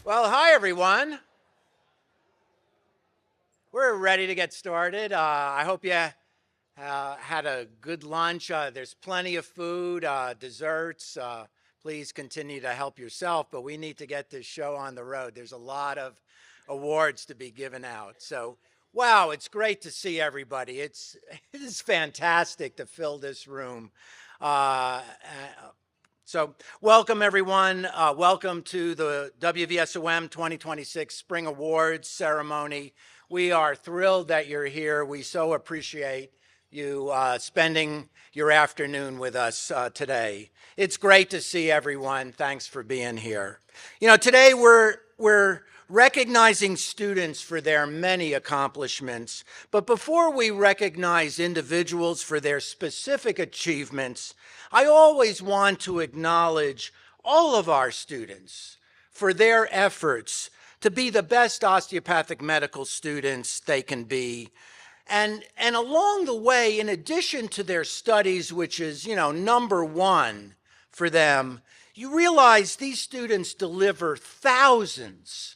Well, hi, everyone. We're ready to get started. I hope you had a good lunch. There's plenty of food, desserts. Please continue to help yourself, but we need to get this show on the road. There's a lot of awards to be given out. So, wow, it's great to see everybody. It is fantastic to fill this room. So welcome, everyone. Welcome to the WVSOM 2026 Spring Awards ceremony. We are thrilled that you're here. We so appreciate you spending your afternoon with us today. It's great to see everyone. Thanks for being here. You know, today we're recognizing students for their many accomplishments. But before we recognize individuals for their specific achievements, I always want to acknowledge all of our students for their efforts to be the best osteopathic medical students they can be. And along the way, in addition to their studies, which is, number one for them, you realize these students deliver thousands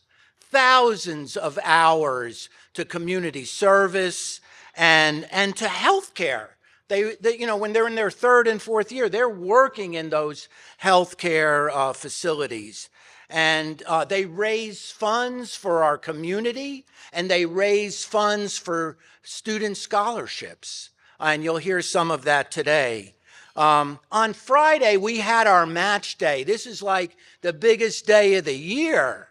of hours to community service and to healthcare. They, when they're in their third and fourth year, they're working in those healthcare facilities. And they raise funds for our community, and they raise funds for student scholarships. And you'll hear some of that today. On Friday, we had our match day. This is like the biggest day of the year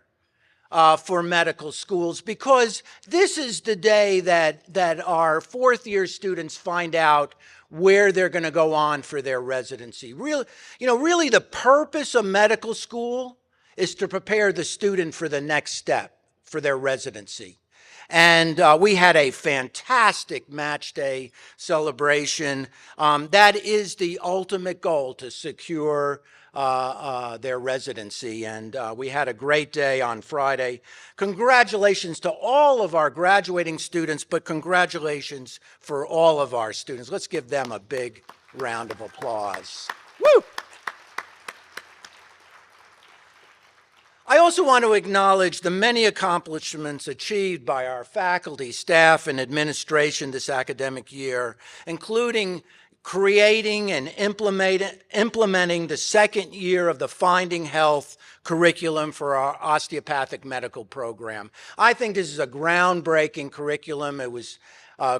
for medical schools, because this is the day that our fourth year students find out where they're going to go on for their residency. Really the purpose of medical school is to prepare the student for the next step for their residency. And we had a fantastic match day celebration. That is the ultimate goal, to secure their residency. And we had a great day on Friday. Congratulations to all of our graduating students, but congratulations for all of our students. Let's give them a big round of applause. Woo! I also want to acknowledge the many accomplishments achieved by our faculty, staff, and administration this academic year, including creating and implementing the second year of the Finding Health curriculum for our osteopathic medical program. I think this is a groundbreaking curriculum. It was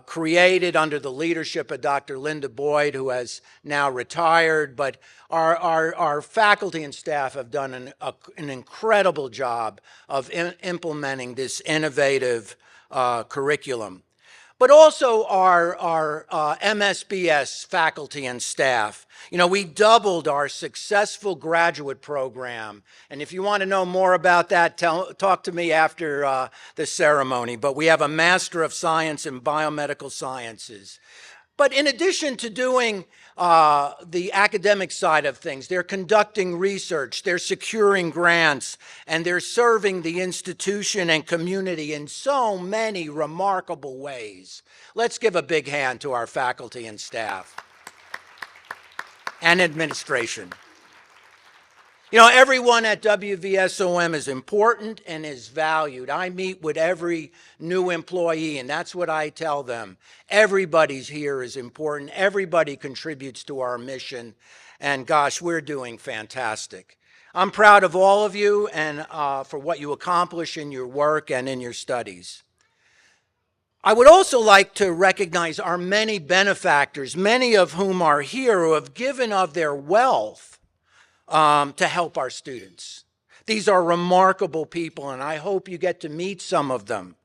created under the leadership of Dr. Linda Boyd, who has now retired, but our faculty and staff have done an incredible job of implementing this innovative curriculum. But also our MSBS faculty and staff. We doubled our successful graduate program. And if you want to know more about that, talk to me after the ceremony. But we have a Master of Science in Biomedical Sciences. But in addition to doing the academic side of things, they're conducting research, they're securing grants, and they're serving the institution and community in so many remarkable ways. Let's give a big hand to our faculty and staff and administration. Everyone at WVSOM is important and is valued. I meet with every new employee, and that's what I tell them. Everybody's here is important. Everybody contributes to our mission, and gosh, we're doing fantastic. I'm proud of all of you and for what you accomplish in your work and in your studies. I would also like to recognize our many benefactors, many of whom are here, who have given of their wealth to help our students. These are remarkable people, and I hope you get to meet some of them.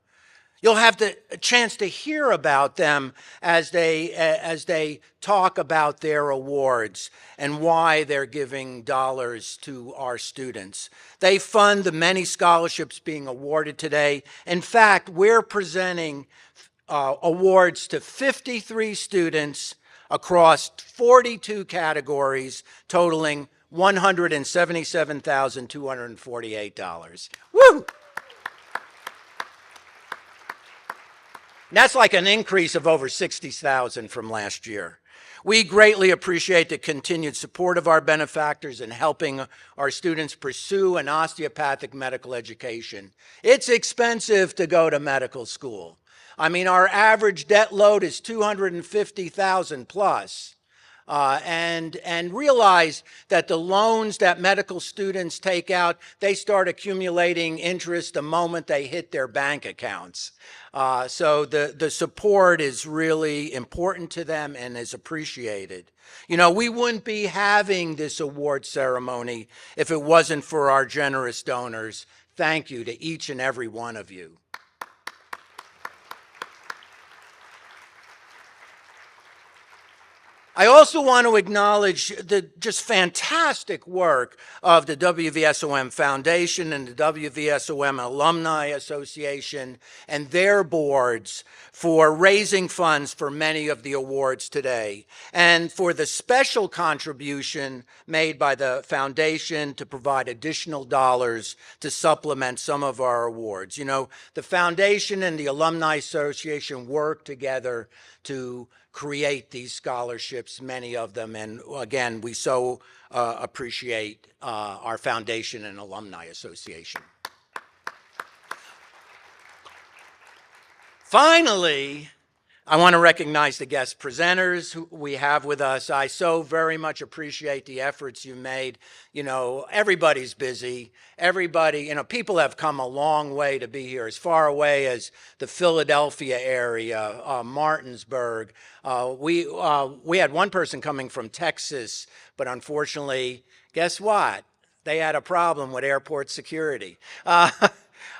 You'll have a chance to hear about them as they talk about their awards and why they're giving dollars to our students. They fund the many scholarships being awarded today. In fact, we're presenting awards to 53 students across 42 categories, totaling $177,248. Woo! That's like an increase of over 60,000 from last year. We greatly appreciate the continued support of our benefactors in helping our students pursue an osteopathic medical education. It's expensive to go to medical school. I mean, our average debt load is $250,000 plus. And realize that the loans that medical students take out, they start accumulating interest the moment they hit their bank accounts. So the support is really important to them and is appreciated. You know, we wouldn't be having this award ceremony if it wasn't for our generous donors. Thank you to each and every one of you. I also want to acknowledge the just fantastic work of the WVSOM Foundation and the WVSOM Alumni Association and their boards for raising funds for many of the awards today, and for the special contribution made by the foundation to provide additional dollars to supplement some of our awards. You know, the foundation and the Alumni Association work together to create these scholarships, many of them, and again, we so appreciate our foundation and alumni association. Finally, I want to recognize the guest presenters who we have with us. I so very much appreciate the efforts you made. You know, everybody's busy. Everybody, you know, people have come a long way to be here, as far away as the Philadelphia area, Martinsburg. We had one person coming from Texas, but unfortunately, guess what? They had a problem with airport security.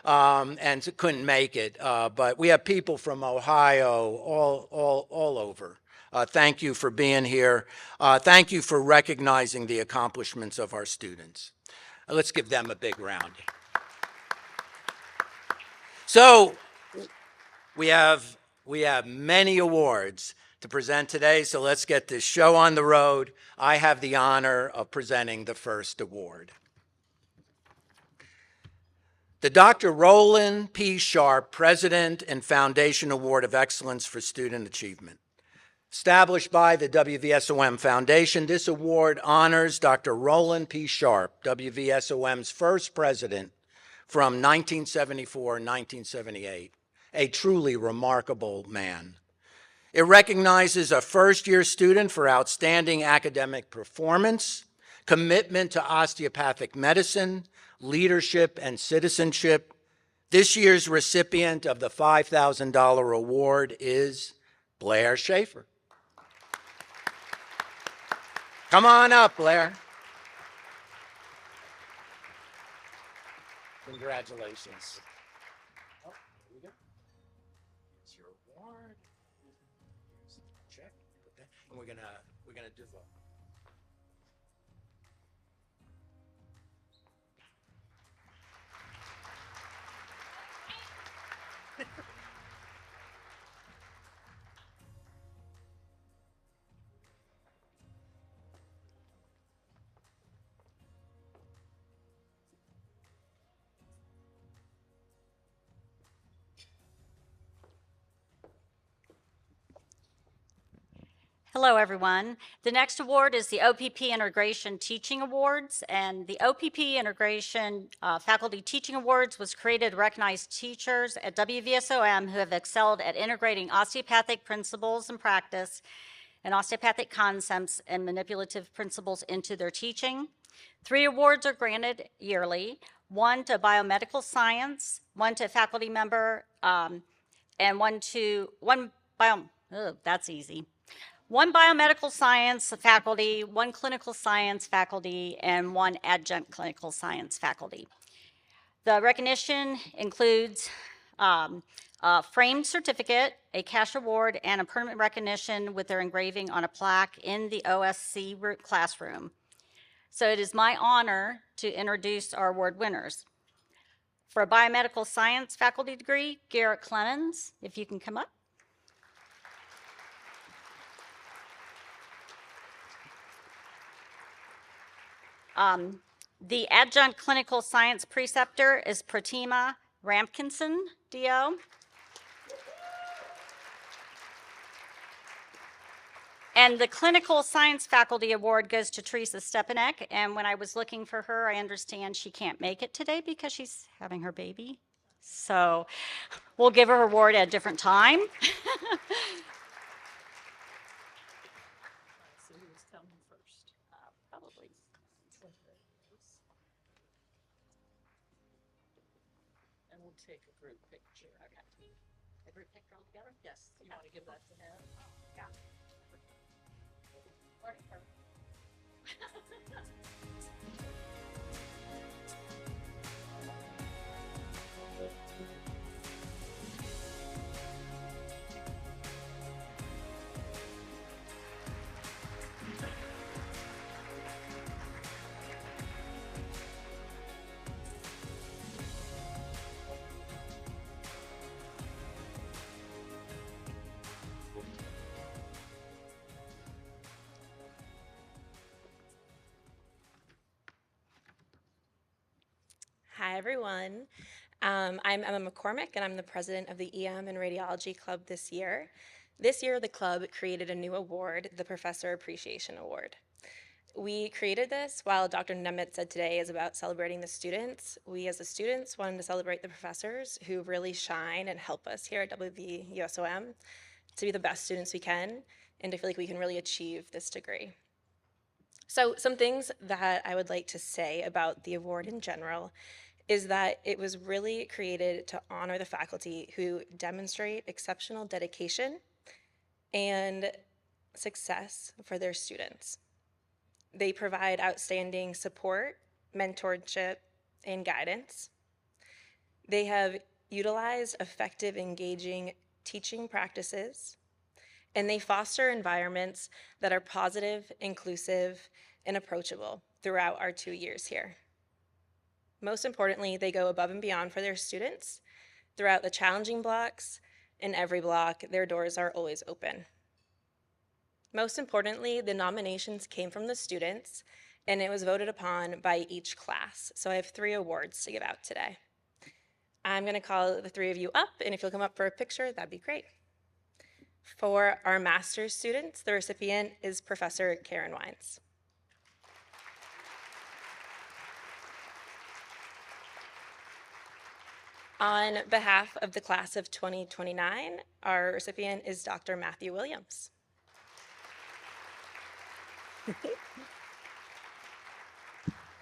And couldn't make it. But we have people from Ohio, all over. Thank you for being here. Thank you for recognizing the accomplishments of our students. Let's give them a big round. So we have many awards to present today, so let's get this show on the road. I have the honor of presenting the first award. The Dr. Roland P. Sharp President and Foundation Award of Excellence for Student Achievement. Established by the WVSOM Foundation, this award honors Dr. Roland P. Sharp, WVSOM's first president from 1974-1978, a truly remarkable man. It recognizes a first-year student for outstanding academic performance, commitment to osteopathic medicine, leadership, and citizenship. This year's recipient of the $5,000 award is Blair Schaefer. Come on up, Blair. Congratulations. Oh, here we go. Here's your award. Check. Put that. And we're gonna do the Hello, everyone. The next award is the OPP Integration Teaching Awards, and the OPP Integration Faculty Teaching Awards was created to recognize teachers at WVSOM who have excelled at integrating osteopathic principles and practice and osteopathic concepts and manipulative principles into their teaching. 3 awards are granted yearly, one to biomedical science, one to faculty member, and one biomedical science faculty, one clinical science faculty, and one adjunct clinical science faculty. The recognition includes a framed certificate, a cash award, and a permanent recognition with their engraving on a plaque in the OSC classroom. So it is my honor to introduce our award winners. For a biomedical science faculty degree, Garrett Clemens, if you can come up. The adjunct clinical science preceptor is Pratima Ramkinson, DO. And the Clinical Science Faculty Award goes to Teresa Stepanek. And when I was looking for her, I understand she can't make it today because she's having her baby. So we'll give her award at a different time. So who's coming first? Probably. And we'll take a group picture. Okay. A group picture all together? Yes, you want to give that to him? Yeah. Or her. Hi, everyone. I'm Emma McCormick, and I'm the president of the EM and Radiology Club this year. This year, the club created a new award, the Professor Appreciation Award. We created this while Dr. Nemet said today is about celebrating the students. We, as the students, wanted to celebrate the professors who really shine and help us here at WVUSOM to be the best students we can and to feel like we can really achieve this degree. So some things that I would like to say about the award in general is that it was really created to honor the faculty who demonstrate exceptional dedication and success for their students. They provide outstanding support, mentorship, and guidance. They have utilized effective, engaging teaching practices, and they foster environments that are positive, inclusive, and approachable throughout our 2 years here. Most importantly, they go above and beyond for their students. Throughout the challenging blocks, in every block, their doors are always open. Most importantly, the nominations came from the students, and it was voted upon by each class. So I have 3 awards to give out today. I'm going to call the 3 of you up, and if you'll come up for a picture, that'd be great. For our master's students, the recipient is Professor Karen Wines. On behalf of the class of 2029, our recipient is Dr. Matthew Williams.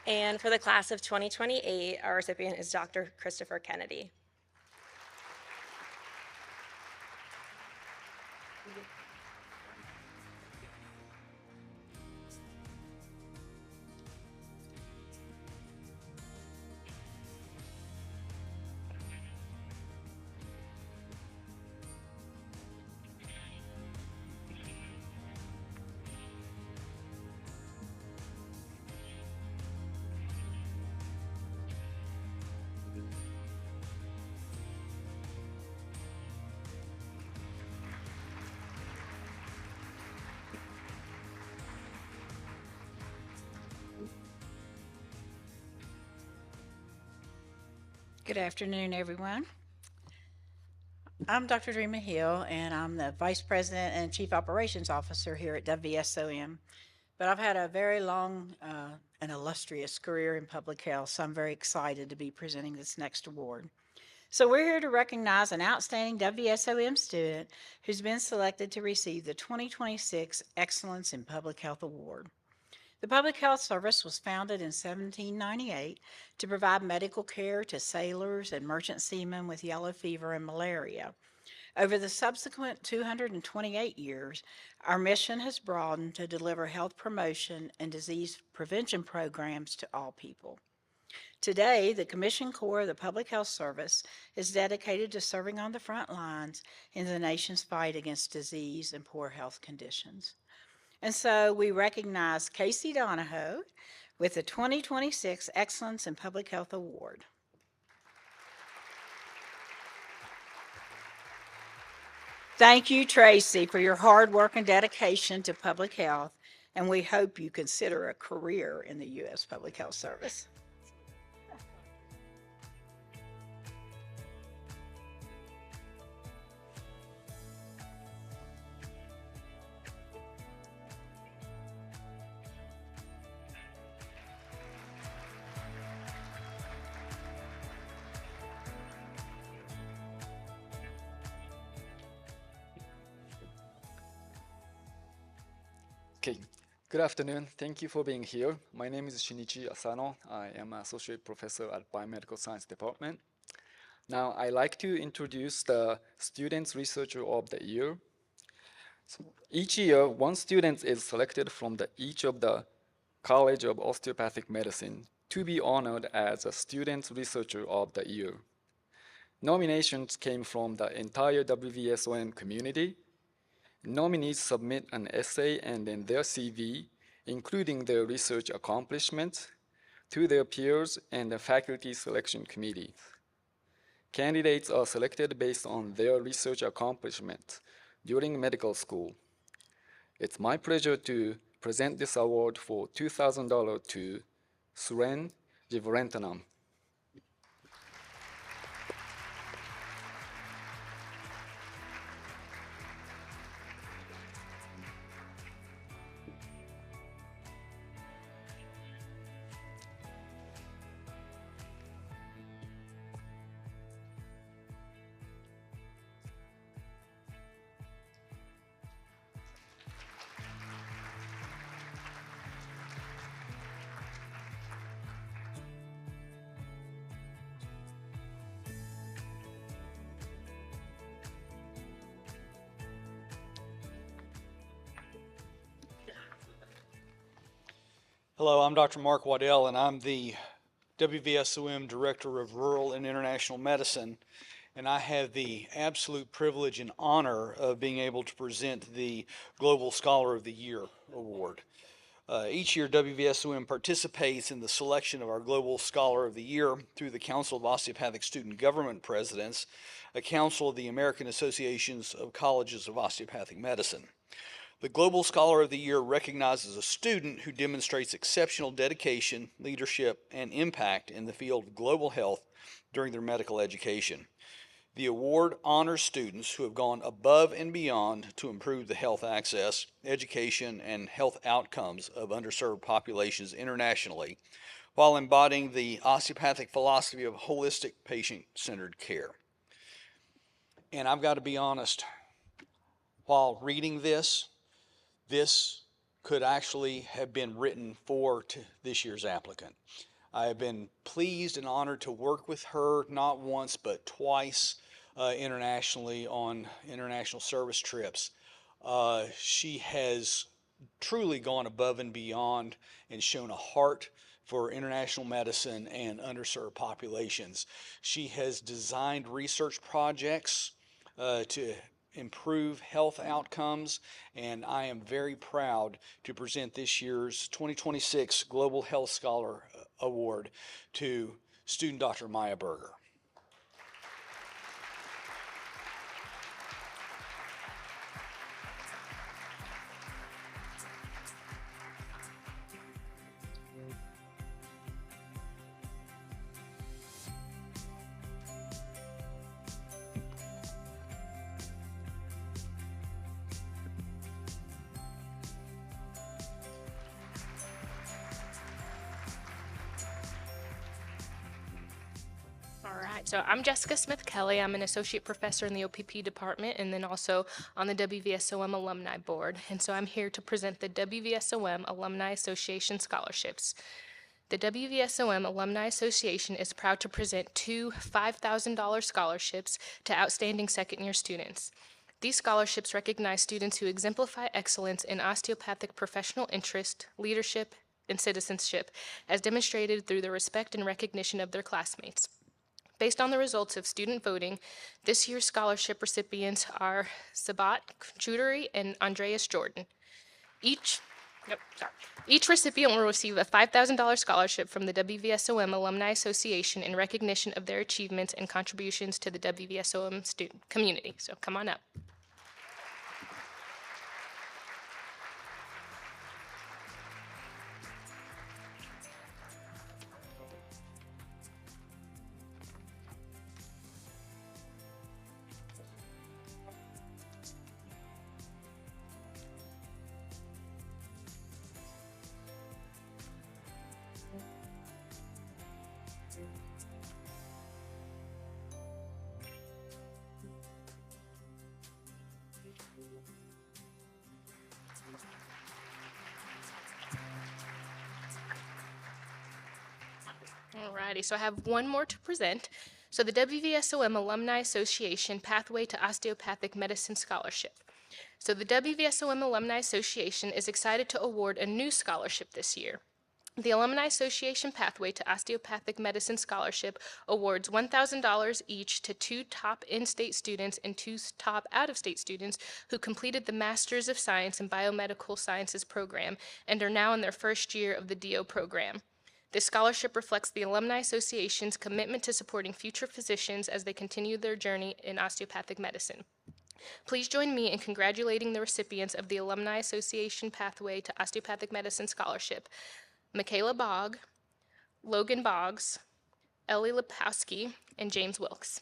And for the class of 2028, our recipient is Dr. Christopher Kennedy. Good afternoon, everyone. I'm Dr. Dreama Hill, and I'm the Vice President and Chief Operations Officer here at WVSOM. But I've had a very long and illustrious career in public health, so I'm very excited to be presenting this next award. So we're here to recognize an outstanding WVSOM student who's been selected to receive the 2026 Excellence in Public Health Award. The Public Health Service was founded in 1798 to provide medical care to sailors and merchant seamen with yellow fever and malaria. Over the subsequent 228 years, our mission has broadened to deliver health promotion and disease prevention programs to all people. Today, the Commission Corps of the Public Health Service is dedicated to serving on the front lines in the nation's fight against disease and poor health conditions. And so we recognize Casey Donahoe with the 2026 Excellence in Public Health Award. Thank you, Tracy, for your hard work and dedication to public health, and we hope you consider a career in the U.S. Public Health Service. Okay, good afternoon. Thank you for being here. My name is Shinichi Asano. I am an associate professor at Biomedical Science Department. Now, I like to introduce the Students Researcher of the Year. So each year, one student is selected from each of the College of Osteopathic Medicine to be honored as a Student Researcher of the Year. Nominations came from the entire WVSOM community. Nominees submit an essay and then their CV, including their research accomplishments, to their peers and the faculty selection committee. Candidates are selected based on their research accomplishments during medical school. It's my pleasure to present this award for $2,000 to Suren Jivarantanam. Hello, I'm Dr. Mark Waddell, and I'm the WVSOM Director of Rural and International Medicine, and I have the absolute privilege and honor of being able to present the Global Scholar of the Year Award. Each year, WVSOM participates in the selection of our Global Scholar of the Year through the Council of Osteopathic Student Government Presidents, a council of the American Associations of Colleges of Osteopathic Medicine. The Global Scholar of the Year recognizes a student who demonstrates exceptional dedication, leadership, and impact in the field of global health during their medical education. The award honors students who have gone above and beyond to improve the health access, education, and health outcomes of underserved populations internationally, while embodying the osteopathic philosophy of holistic patient-centered care. And I've got to be honest, while reading this could actually have been written for this year's applicant. I have been pleased and honored to work with her not once but twice internationally on international service trips. She has truly gone above and beyond and shown a heart for international medicine and underserved populations. She has designed research projects to improve health outcomes, and I am very proud to present this year's 2026 Global Health Scholar Award to student Dr. Maya Berger. All right, so I'm Jessica Smith-Kelly. I'm an associate professor in the OPP department and then also on the WVSOM Alumni Board. And so I'm here to present the WVSOM Alumni Association Scholarships. The WVSOM Alumni Association is proud to present two $5,000 scholarships to outstanding second-year students. These scholarships recognize students who exemplify excellence in osteopathic professional interest, leadership, and citizenship, as demonstrated through the respect and recognition of their classmates. Based on the results of student voting, this year's scholarship recipients are Sabat Choudhury and Andreas Jordan. Each recipient will receive a $5,000 scholarship from the WVSOM Alumni Association in recognition of their achievements and contributions to the WVSOM student community. So come on up. Alrighty, so I have one more to present. So the WVSOM Alumni Association Pathway to Osteopathic Medicine Scholarship. So the WVSOM Alumni Association is excited to award a new scholarship this year. The Alumni Association Pathway to Osteopathic Medicine Scholarship awards $1,000 each to 2 top in-state students and 2 top out-of-state students who completed the Masters of Science in Biomedical Sciences program and are now in their first year of the DO program. This scholarship reflects the Alumni Association's commitment to supporting future physicians as they continue their journey in osteopathic medicine. Please join me in congratulating the recipients of the Alumni Association Pathway to Osteopathic Medicine Scholarship: Michaela Bogg, Logan Boggs, Ellie Lepowski, and James Wilkes.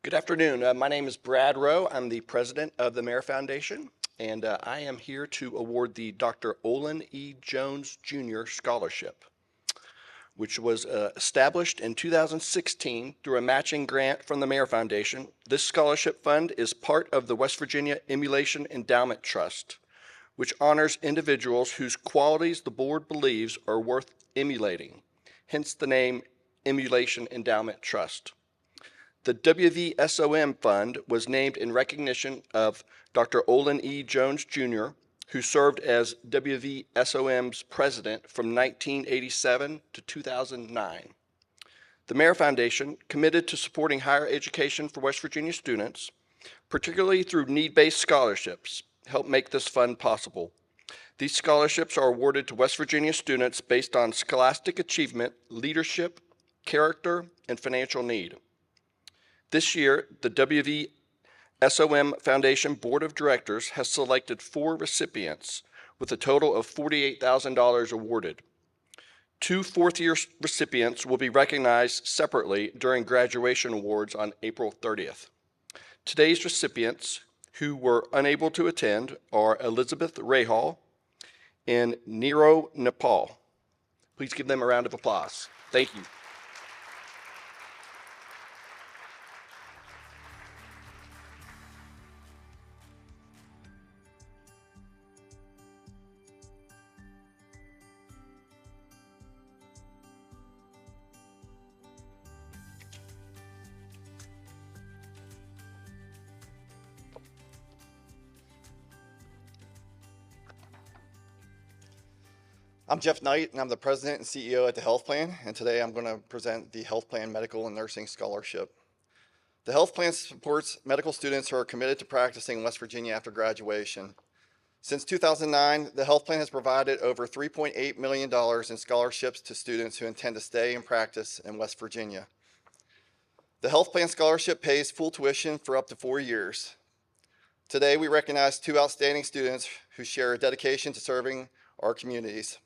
Good afternoon. My name is Brad Rowe. I'm the president of the Mayor Foundation, and I am here to award the Dr. Olin E. Jones Jr. Scholarship, which was established in 2016 through a matching grant from the Mayor Foundation. This scholarship fund is part of the West Virginia Emulation Endowment Trust, which honors individuals whose qualities the board believes are worth emulating, hence the name Emulation Endowment Trust. The WVSOM Fund was named in recognition of Dr. Olin E. Jones Jr., who served as WVSOM's president from 1987 to 2009. The Mayor Foundation, committed to supporting higher education for West Virginia students, particularly through need-based scholarships, helped make this fund possible. These scholarships are awarded to West Virginia students based on scholastic achievement, leadership, character, and financial need. This year, the WVSOM Foundation Board of Directors has selected 4 recipients with a total of $48,000 awarded. 2 fourth-year recipients will be recognized separately during graduation awards on April 30th. Today's recipients who were unable to attend are Elizabeth Rahal and Nero Nepal. Please give them a round of applause. Thank you. I'm Jeff Knight, and I'm the president and CEO at the Health Plan, and today I'm going to present the Health Plan Medical and Nursing Scholarship. The Health Plan supports medical students who are committed to practicing in West Virginia after graduation. Since 2009, the Health Plan has provided over $3.8 million in scholarships to students who intend to stay and practice in West Virginia. The Health Plan Scholarship pays full tuition for up to 4 years. Today, we recognize 2 outstanding students who share a dedication to serving our communities.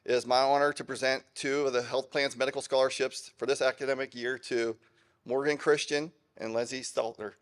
It is my honor to present 2 of the Health Plan's medical scholarships for this academic year to Morgan Christian and Leslie Stelter.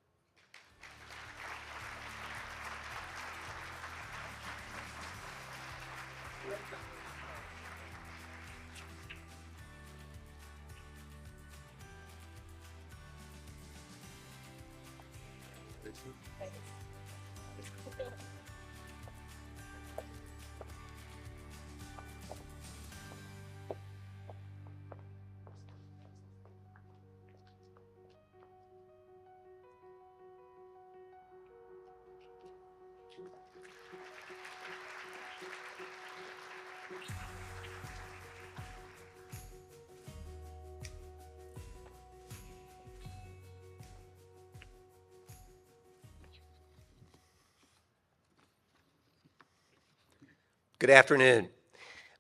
Good afternoon.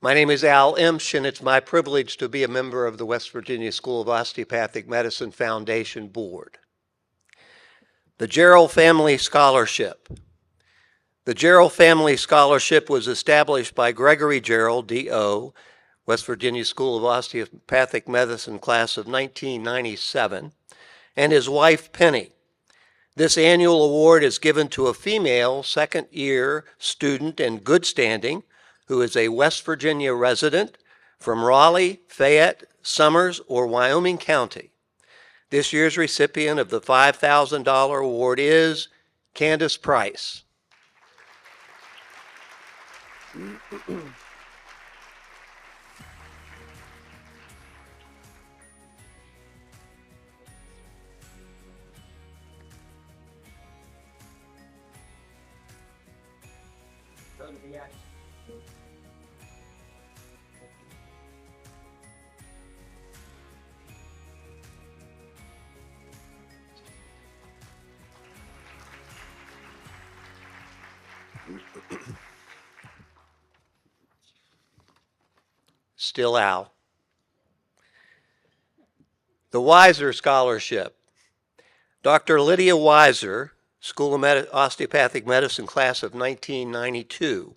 My name is Al Imsch, and it's my privilege to be a member of the West Virginia School of Osteopathic Medicine Foundation Board. The Gerald Family Scholarship. The Gerald Family Scholarship was established by Gregory Gerald, D.O., West Virginia School of Osteopathic Medicine class of 1997, and his wife, Penny. This annual award is given to a female second-year student in good standing who is a West Virginia resident from Raleigh, Fayette, Summers, or Wyoming County. This year's recipient of the $5,000 award is Candace Price. Still Al. The Weiser Scholarship. Dr. Lydia Weiser, School of Osteopathic Medicine class of 1992,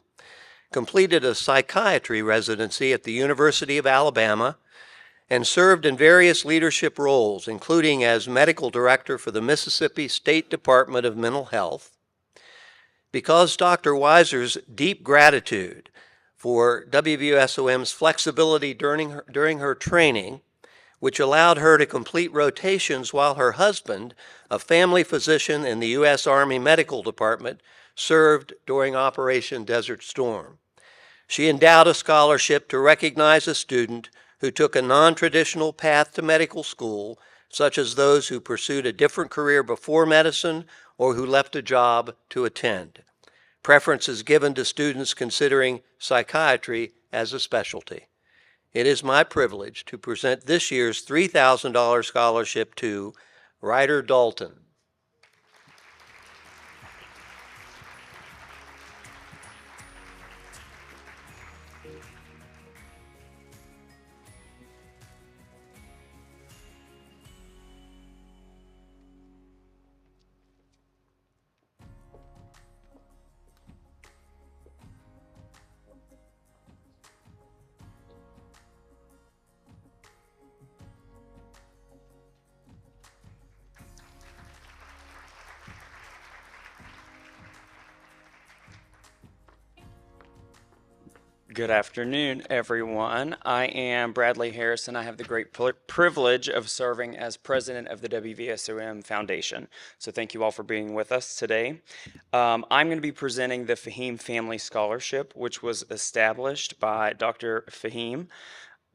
completed a psychiatry residency at the University of Alabama and served in various leadership roles, including as medical director for the Mississippi State Department of Mental Health. Because Dr. Weiser's deep gratitude for WVSOM's flexibility during her training, which allowed her to complete rotations while her husband, a family physician in the U.S. Army Medical Department, served during Operation Desert Storm. She endowed a scholarship to recognize a student who took a non-traditional path to medical school, such as those who pursued a different career before medicine or who left a job to attend. Preference is given to students considering psychiatry as a specialty. It is my privilege to present this year's $3,000 scholarship to Ryder Dalton. Good afternoon, everyone. I am Bradley Harrison. I have the great privilege of serving as president of the WVSOM Foundation. So thank you all for being with us today. I'm going to be presenting the Fahim Family Scholarship, which was established by Dr. Fahim.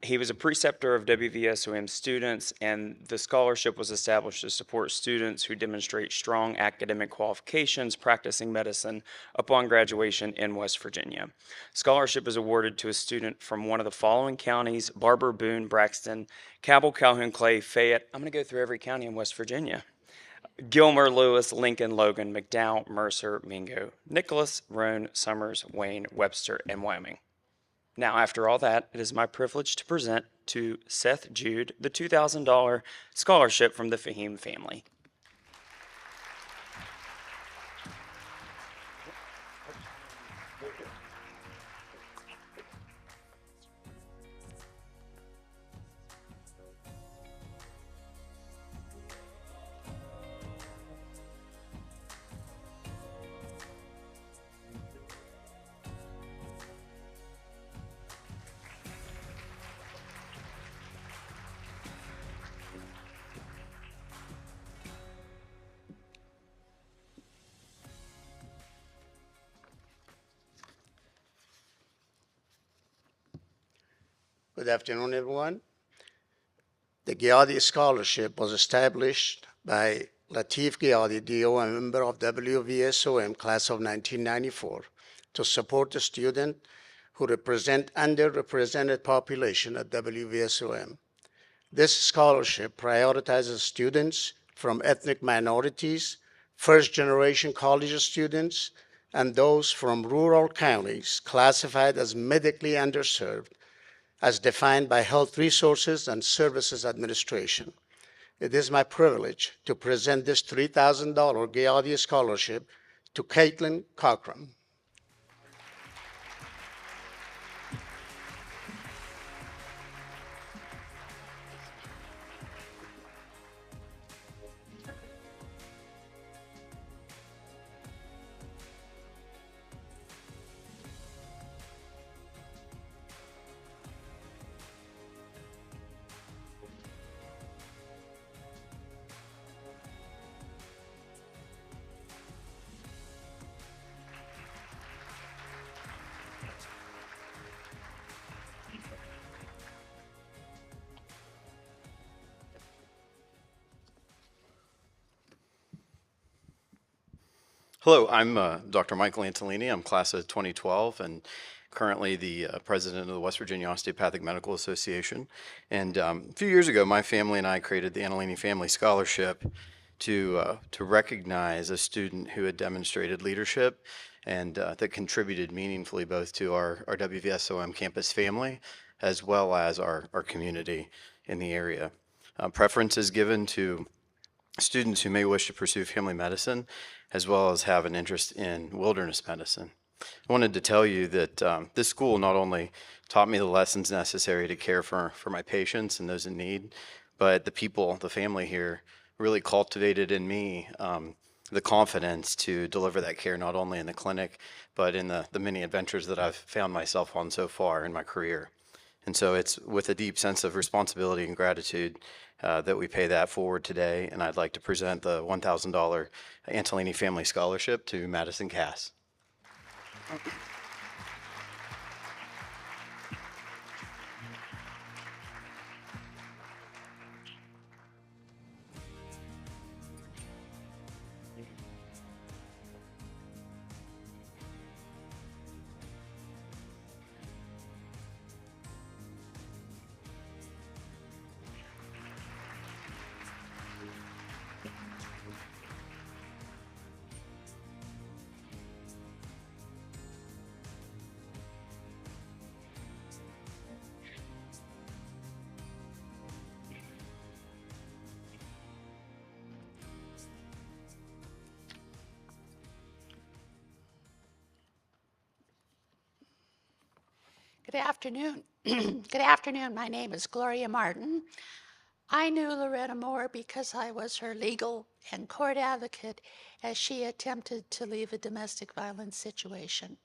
He was a preceptor of WVSOM students, and the scholarship was established to support students who demonstrate strong academic qualifications practicing medicine upon graduation in West Virginia. Scholarship is awarded to a student from one of the following counties: Barber, Boone, Braxton, Cabell, Calhoun, Clay, Fayette. I'm going to go through every county in West Virginia. Gilmer, Lewis, Lincoln, Logan, McDowell, Mercer, Mingo, Nicholas, Roane, Summers, Wayne, Webster, and Wyoming. Now, after all that, it is my privilege to present to Seth Jude the $2,000 scholarship from the Fahim family. Good afternoon, everyone. The Ghiadi Scholarship was established by Latif Ghiadi, DO, a member of WVSOM class of 1994, to support the students who represent underrepresented population at WVSOM. This scholarship prioritizes students from ethnic minorities, first-generation college students, and those from rural counties classified as medically underserved as defined by Health Resources and Services Administration. It is my privilege to present this $3,000 Gayardi Scholarship to Caitlin Cochran. Hello, I'm Dr. Michael Antolini. I'm class of 2012 and currently the president of the West Virginia Osteopathic Medical Association. And a few years ago, my family and I created the Antolini Family Scholarship to recognize a student who had demonstrated leadership and that contributed meaningfully both to our WVSOM campus family as well as our community in the area. Preference is given to students who may wish to pursue family medicine as well as have an interest in wilderness medicine. I wanted to tell you that this school not only taught me the lessons necessary to care for my patients and those in need, but the people, the family here, really cultivated in me the confidence to deliver that care not only in the clinic, but in the many adventures that I've found myself on so far in my career. And so it's with a deep sense of responsibility and gratitude that we pay that forward today. And I'd like to present the $1,000 Antolini Family Scholarship to Madison Cass. Good afternoon. Good afternoon. My name is Gloria Martin. I knew Loretta Moore because I was her legal and court advocate as she attempted to leave a domestic violence situation.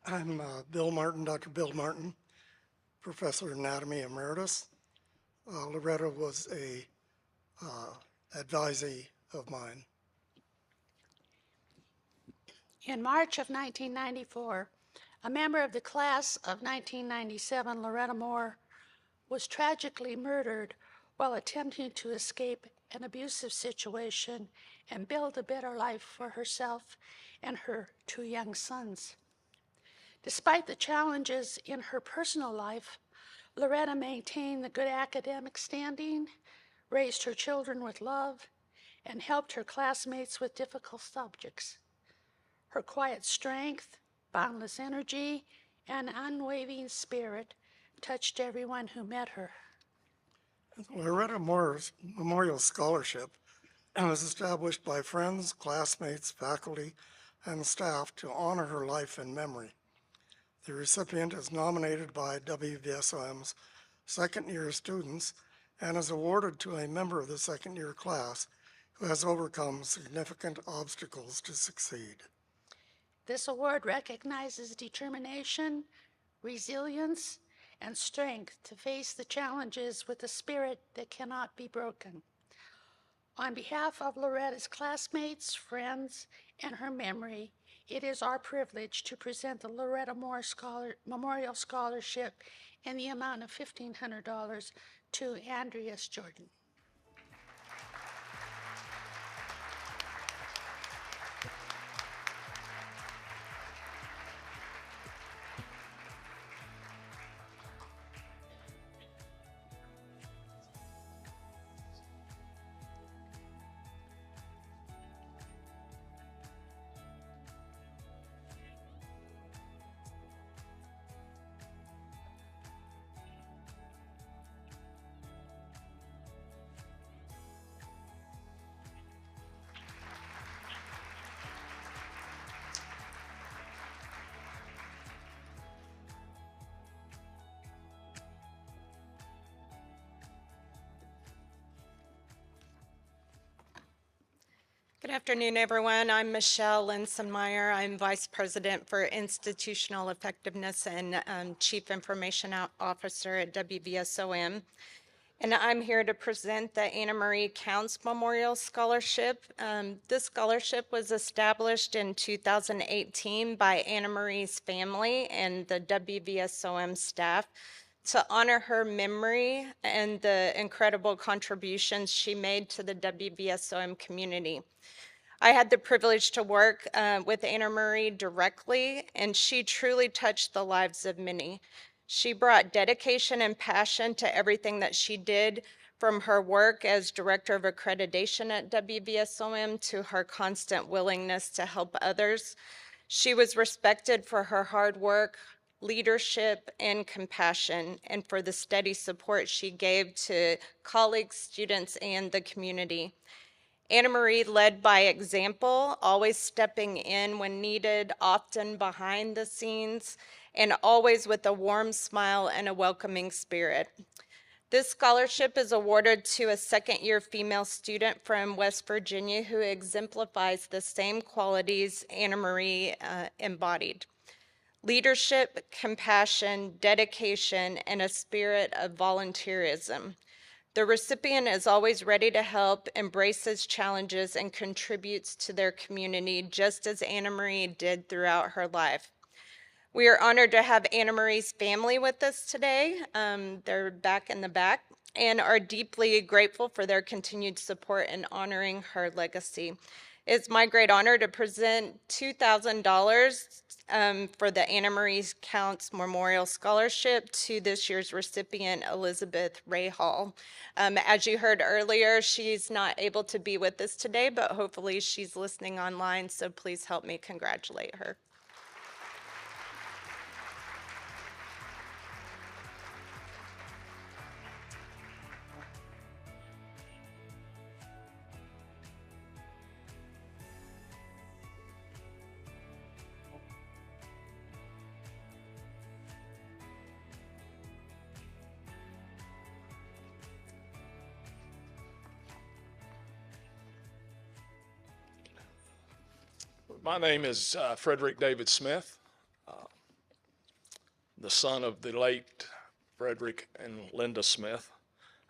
I'm Bill Martin, Dr. Bill Martin, Professor of Anatomy Emeritus. Loretta was a advisee of mine. In March of 1994, a member of the class of 1997, Loretta Moore, was tragically murdered while attempting to escape an abusive situation and build a better life for herself and her two young sons. Despite the challenges in her personal life, Loretta maintained the good academic standing, raised her children with love, and helped her classmates with difficult subjects. Her quiet strength, boundless energy, and unwavering spirit touched everyone who met her. Loretta Moore's Memorial Scholarship was established by friends, classmates, faculty, and staff to honor her life and memory. The recipient is nominated by WVSOM's second-year students and is awarded to a member of the second-year class who has overcome significant obstacles to succeed. This award recognizes determination, resilience, and strength to face the challenges with a spirit that cannot be broken. On behalf of Loretta's classmates, friends, and her memory, it is our privilege to present the Loretta Moore Memorial Scholarship in the amount of $1,500 to Andreas Jordan. Good afternoon, everyone. I'm Michelle Linsenmeyer. I'm Vice President for Institutional Effectiveness and Chief Information Officer at WVSOM. And I'm here to present the Anna Marie Counts Memorial Scholarship. This scholarship was established in 2018 by Anna Marie's family and the WVSOM staff to honor her memory and the incredible contributions she made to the WVSOM community. I had the privilege to work with Anna Marie directly, and she truly touched the lives of many. She brought dedication and passion to everything that she did, from her work as Director of Accreditation at WVSOM to her constant willingness to help others. She was respected for her hard work, leadership, and compassion, and for the steady support she gave to colleagues, students, and the community. Anna Marie led by example, always stepping in when needed, often behind the scenes, and always with a warm smile and a welcoming spirit. This scholarship is awarded to a second-year female student from West Virginia who exemplifies the same qualities Anna Marie embodied: leadership, compassion, dedication, and a spirit of volunteerism. The recipient is always ready to help, embraces challenges, and contributes to their community, just as Anna Marie did throughout her life. We are honored to have Anna Marie's family with us today. They're back in the back, and are deeply grateful for their continued support in honoring her legacy. It's my great honor to present $2,000 for the Anna Marie Counts Memorial Scholarship to this year's recipient, Elizabeth Ray Hall. As you heard earlier, she's not able to be with us today, but hopefully she's listening online, so please help me congratulate her. My name is Frederick David Smith, the son of the late Frederick and Linda Smith,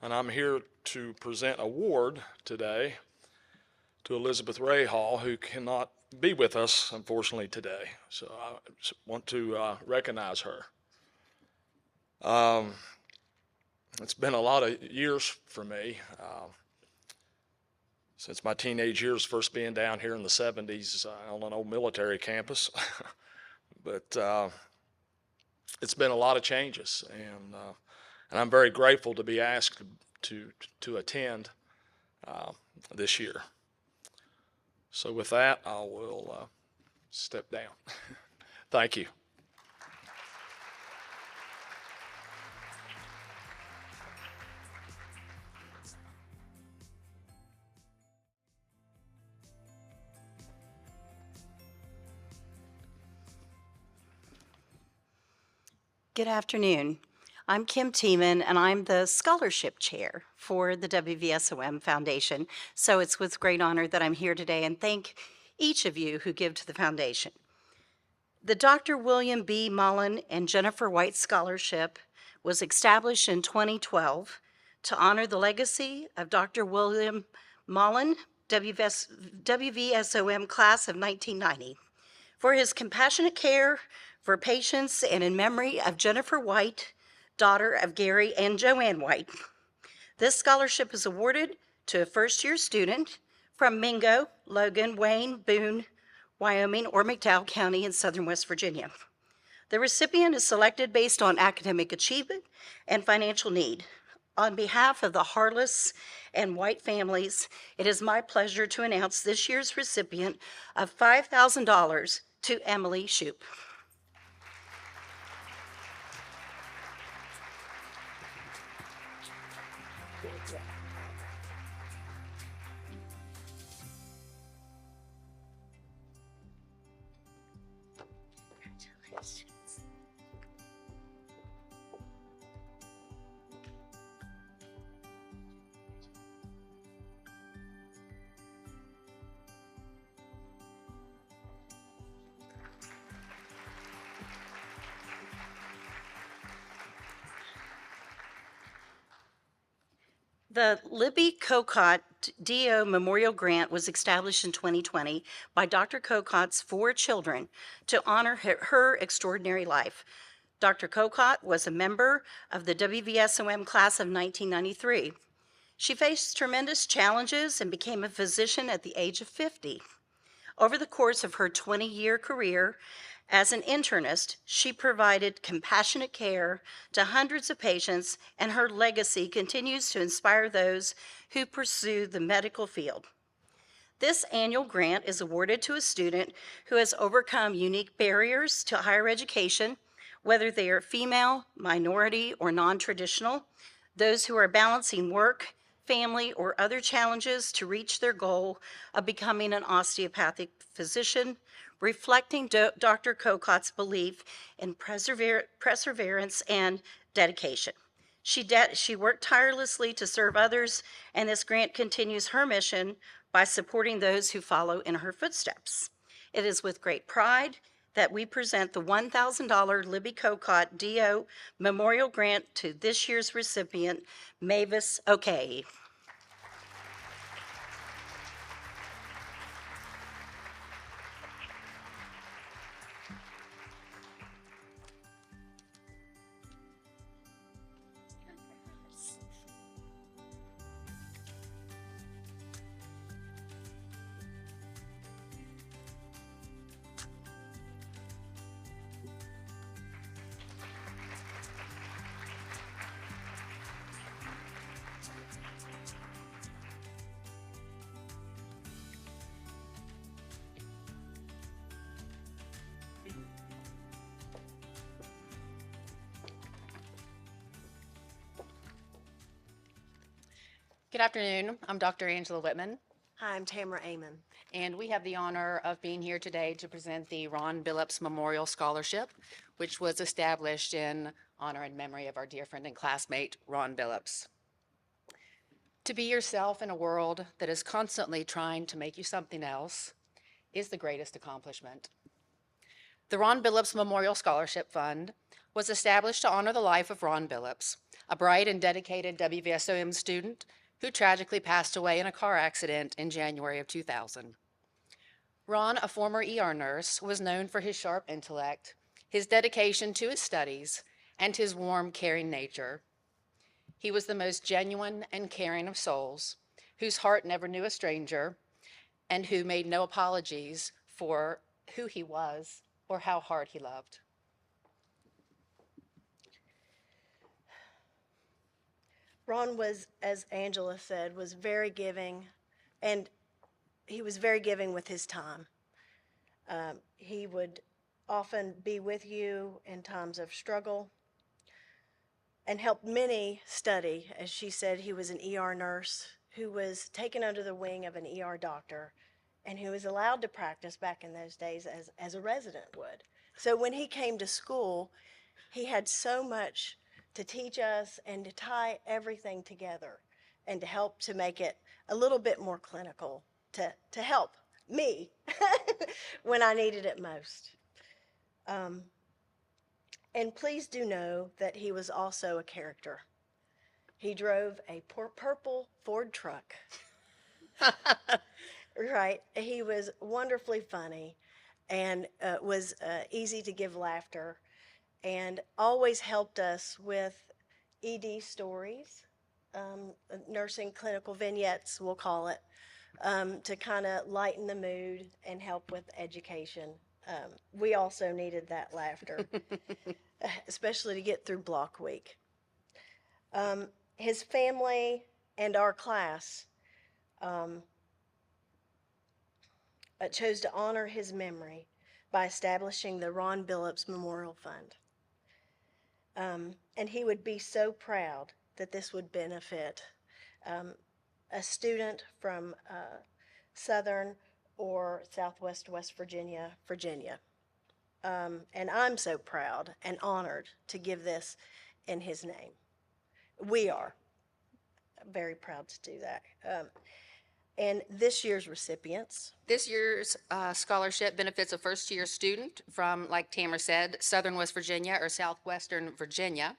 and I'm here to present an award today to Elizabeth Ray Hall, who cannot be with us, unfortunately, today. So I want to recognize her. It's been a lot of years for me. Since my teenage years, first being down here in the 70s on an old military campus. But it's been a lot of changes, and I'm very grateful to be asked to attend this year. So with that, I will step down. Thank you. Good afternoon. I'm Kim Tiemann, and I'm the scholarship chair for the WVSOM Foundation. So it's with great honor that I'm here today, and thank each of you who give to the foundation. The Dr. William B. Mullen and Jennifer White Scholarship was established in 2012 to honor the legacy of Dr. William Mullen, WVSOM class of 1990, for his compassionate care for patients, and in memory of Jennifer White, daughter of Gary and Joanne White. This scholarship is awarded to a first-year student from Mingo, Logan, Wayne, Boone, Wyoming, or McDowell County in southern West Virginia. The recipient is selected based on academic achievement and financial need. On behalf of the Harless and White families, it is my pleasure to announce this year's recipient of $5,000 to Emily Shoup. The Libby Cocott DO Memorial Grant was established in 2020 by Dr. Cocott's 4 children to honor her extraordinary life. Dr. Cocott was a member of the WVSOM class of 1993. She faced tremendous challenges and became a physician at the age of 50. Over the course of her 20-year career as an internist, she provided compassionate care to hundreds of patients, and her legacy continues to inspire those who pursue the medical field. This annual grant is awarded to a student who has overcome unique barriers to higher education, whether they are female, minority, or non-traditional, those who are balancing work, family, or other challenges to reach their goal of becoming an osteopathic physician, reflecting Dr. Cocott's belief in perseverance and dedication. She worked tirelessly to serve others, and this grant continues her mission by supporting those who follow in her footsteps. It is with great pride that we present the $1,000 Libby Cocott DO Memorial Grant to this year's recipient, Mavis O'Kay. Good afternoon. I'm Dr. Angela Whitman, Hi, I'm Tamara Amon. and we have the honor of being here today to present the Ron Billups Memorial Scholarship, which was established in honor and memory of our dear friend and classmate, Ron Billups. To be yourself in a world that is constantly trying to make you something else is the greatest accomplishment. The Ron Billups Memorial Scholarship Fund was established to honor the life of Ron Billups, a bright and dedicated WVSOM student who tragically passed away in a car accident in January of 2000. Ron, a former ER nurse, was known for his sharp intellect, his dedication to his studies, and his warm, caring nature. He was the most genuine and caring of souls, whose heart never knew a stranger, and who made no apologies for who he was or how hard he loved. Ron was, as Angela said, was very giving, and he was very giving with his time. He would often be with you in times of struggle and helped many study. As she said, he was an ER nurse who was taken under the wing of an ER doctor and who was allowed to practice back in those days as a resident would. So when he came to school, he had so much to teach us and to tie everything together and to help to make it a little bit more clinical, to help me when I needed it most. And please do know that he was also a character. He drove a purple Ford truck. Right. He was wonderfully funny and was easy to give laughter, and always helped us with ED stories, nursing clinical vignettes, we'll call it, to kind of lighten the mood and help with education. We also needed that laughter, especially to get through block week. His family and our class chose to honor his memory by establishing the Ron Billups Memorial Fund. And he would be so proud that this would benefit a student from Southern or Southwest West Virginia. And I'm so proud and honored to give this in his name. We are very proud to do that. And this year's recipients. This year's scholarship benefits a first-year student from, like Tamara said, Southern West Virginia or Southwestern Virginia.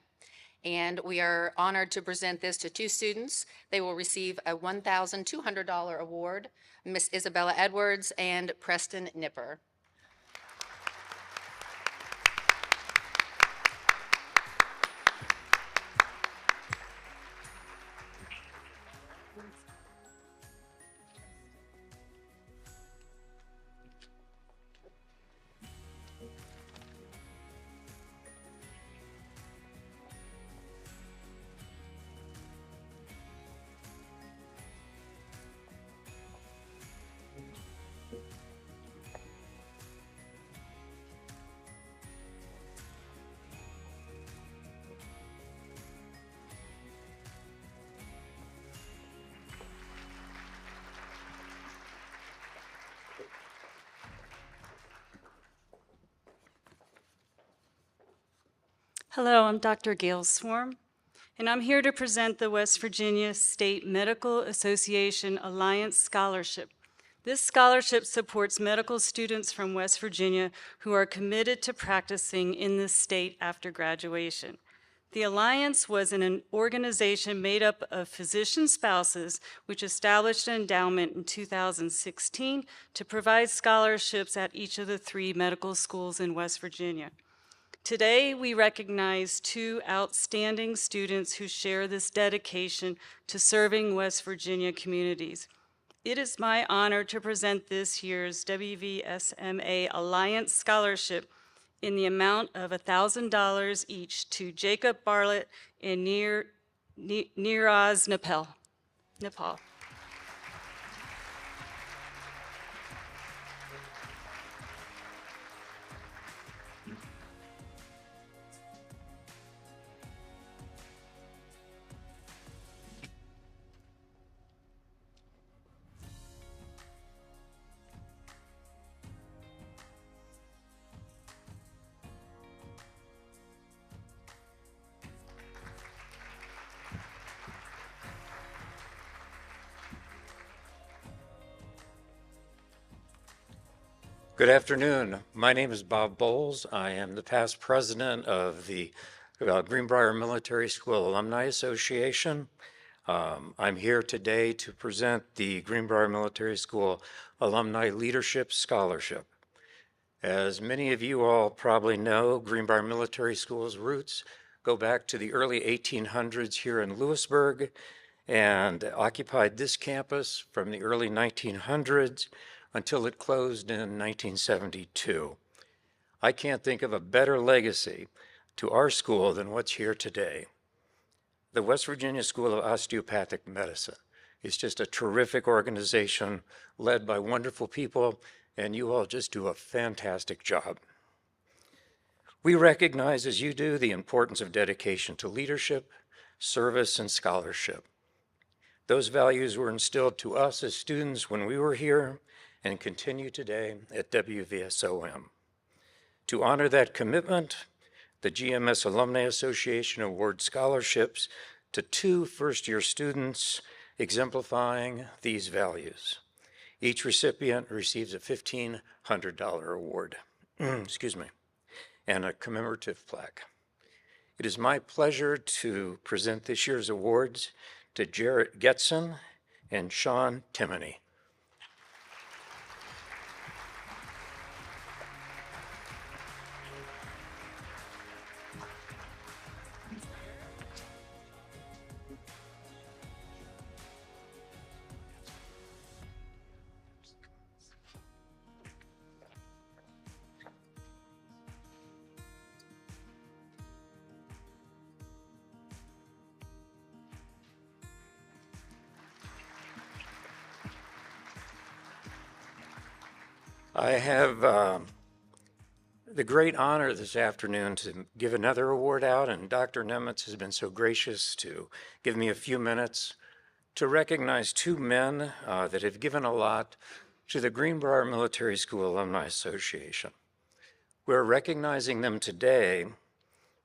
And we are honored to present this to two students. They will receive a $1,200 award, Miss Isabella Edwards and Preston Nipper. Hello, I'm Dr. Gail Swarm, and I'm here to present the West Virginia State Medical Association Alliance Scholarship. This scholarship supports medical students from West Virginia who are committed to practicing in the state after graduation. The Alliance was an organization made up of physician spouses, which established an endowment in 2016 to provide scholarships at each of the 3 medical schools in West Virginia. Today, we recognize 2 outstanding students who share this dedication to serving West Virginia communities. It is my honor to present this year's WVSMA Alliance Scholarship in the amount of $1,000 each to Jacob Bartlett and Neeraj Nepal. Good afternoon. My name is Bob Bowles. I am the past president of the Greenbrier Military School Alumni Association. I'm here today to present the Greenbrier Military School Alumni Leadership Scholarship. As many of you all probably know, Greenbrier Military School's roots go back to the early 1800s here in Lewisburg and occupied this campus from the early 1900s until it closed in 1972. I can't think of a better legacy to our school than what's here today. The West Virginia School of Osteopathic Medicine is just a terrific organization led by wonderful people, and you all just do a fantastic job. We recognize, as you do, the importance of dedication to leadership, service, and scholarship. Those values were instilled to us as students when we were here and continue today at WVSOM. To honor that commitment, the GMS Alumni Association awards scholarships to 2 first-year students exemplifying these values. Each recipient receives a $1,500 award, excuse me, and a commemorative plaque. It is my pleasure to present this year's awards to Jarrett Getson and Sean Timoney. I have the great honor this afternoon to give another award out, and Dr. Nemitz has been so gracious to give me a few minutes to recognize 2 men that have given a lot to the Greenbrier Military School Alumni Association. We're recognizing them today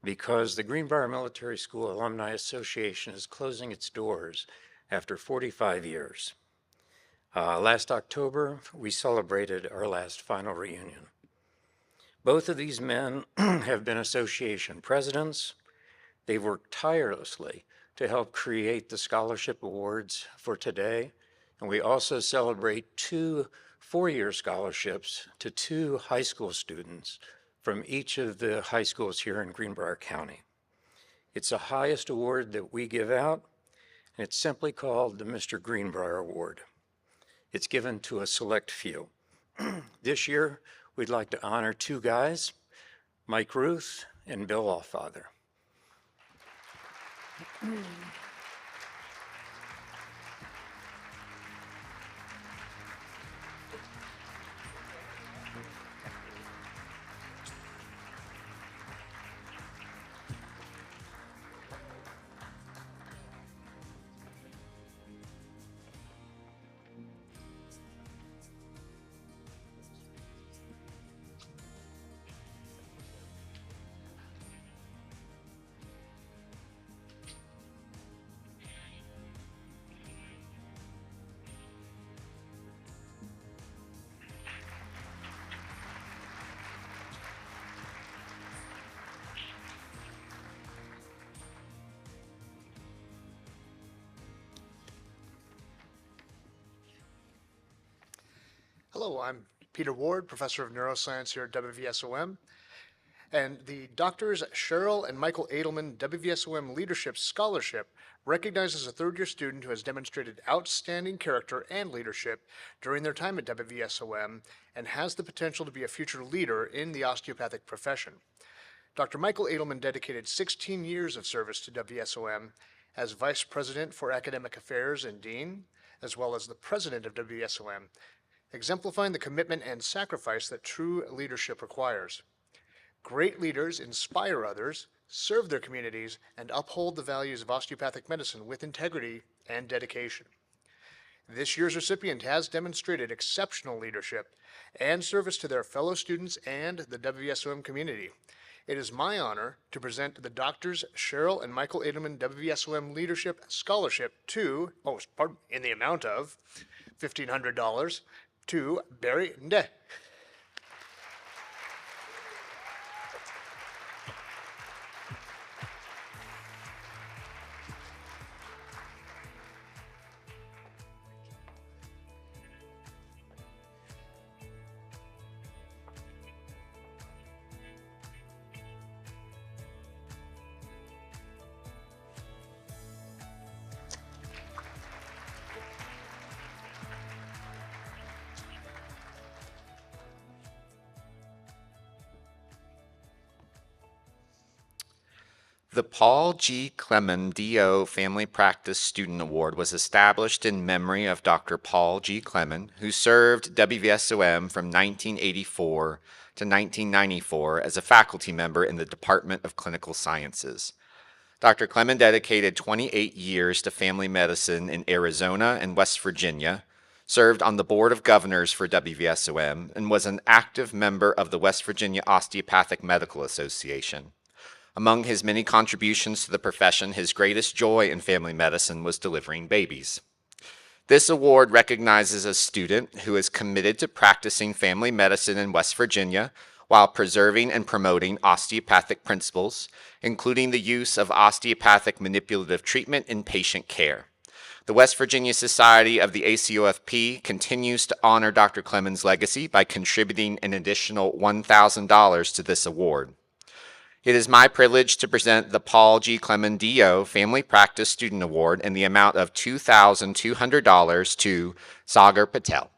because the Greenbrier Military School Alumni Association is closing its doors after 45 years. Last October, we celebrated our last final reunion. Both of these men have been association presidents, They've worked tirelessly to help create the scholarship awards for today. And we also celebrate 2 four-year scholarships to 2 high school students from each of the high schools here in Greenbrier County. It's the highest award that we give out, and it's simply called the Mr. Greenbrier Award. It's given to a select few. This year, we'd like to honor 2 guys, Mike Ruth and Bill Allfather. Hello, I'm Peter Ward, Professor of Neuroscience here at WVSOM. And the Doctors Cheryl and Michael Edelman WVSOM Leadership Scholarship recognizes a third-year student who has demonstrated outstanding character and leadership during their time at WVSOM and has the potential to be a future leader in the osteopathic profession. Dr. Michael Edelman dedicated 16 years of service to WVSOM as Vice President for Academic Affairs and Dean, as well as the President of WVSOM, exemplifying the commitment and sacrifice that true leadership requires. Great leaders inspire others, serve their communities, and uphold the values of osteopathic medicine with integrity and dedication. This year's recipient has demonstrated exceptional leadership and service to their fellow students and the WVSOM community. It is my honor to present the Doctors Cheryl and Michael Edelman WVSOM Leadership Scholarship in the amount of $1,500 to Barry Nde. The Paul G. Clemon DO Family Practice Student Award was established in memory of Dr. Paul G. Clemon, who served WVSOM from 1984 to 1994 as a faculty member in the Department of Clinical Sciences. Dr. Clemon dedicated 28 years to family medicine in Arizona and West Virginia, served on the Board of Governors for WVSOM, and was an active member of the West Virginia Osteopathic Medical Association. Among his many contributions to the profession, his greatest joy in family medicine was delivering babies. This award recognizes a student who is committed to practicing family medicine in West Virginia while preserving and promoting osteopathic principles, including the use of osteopathic manipulative treatment in patient care. The West Virginia Society of the ACOFP continues to honor Dr. Clemon's legacy by contributing an additional $1,000 to this award. It is my privilege to present the Paul G. Clemon DO Family Practice Student Award in the amount of $2,200 to Sagar Patel.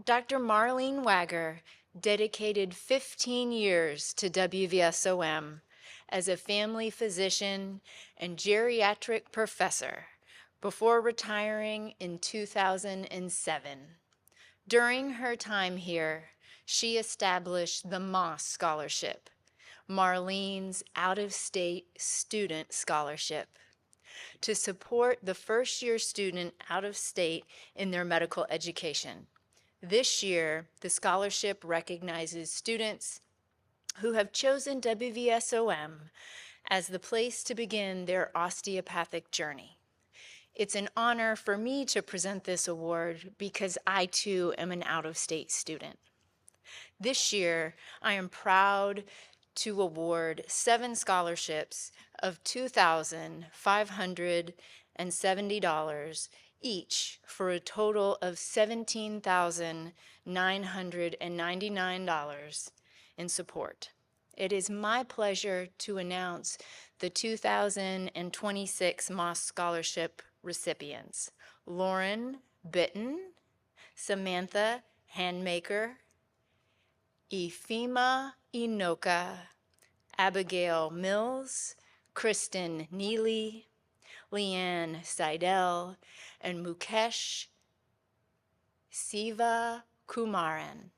Dr. Marlene Wagger dedicated 15 years to WVSOM as a family physician and geriatric professor, before retiring in 2007. During her time here, she established the Moss Scholarship, Marlene's out-of-state student scholarship, to support the first-year student out of state in their medical education. This year, the scholarship recognizes students who have chosen WVSOM as the place to begin their osteopathic journey. It's an honor for me to present this award because I too am an out-of-state student. This year, I am proud to award 7 scholarships of $2,570 each for a total of $17,999 in support. It is my pleasure to announce the 2026 Moss Scholarship recipients: Lauren Bitten, Samantha Handmaker, Ifema Inoka, Abigail Mills, Kristen Neely, Leanne Seidel, and Mukesh Siva Kumaran.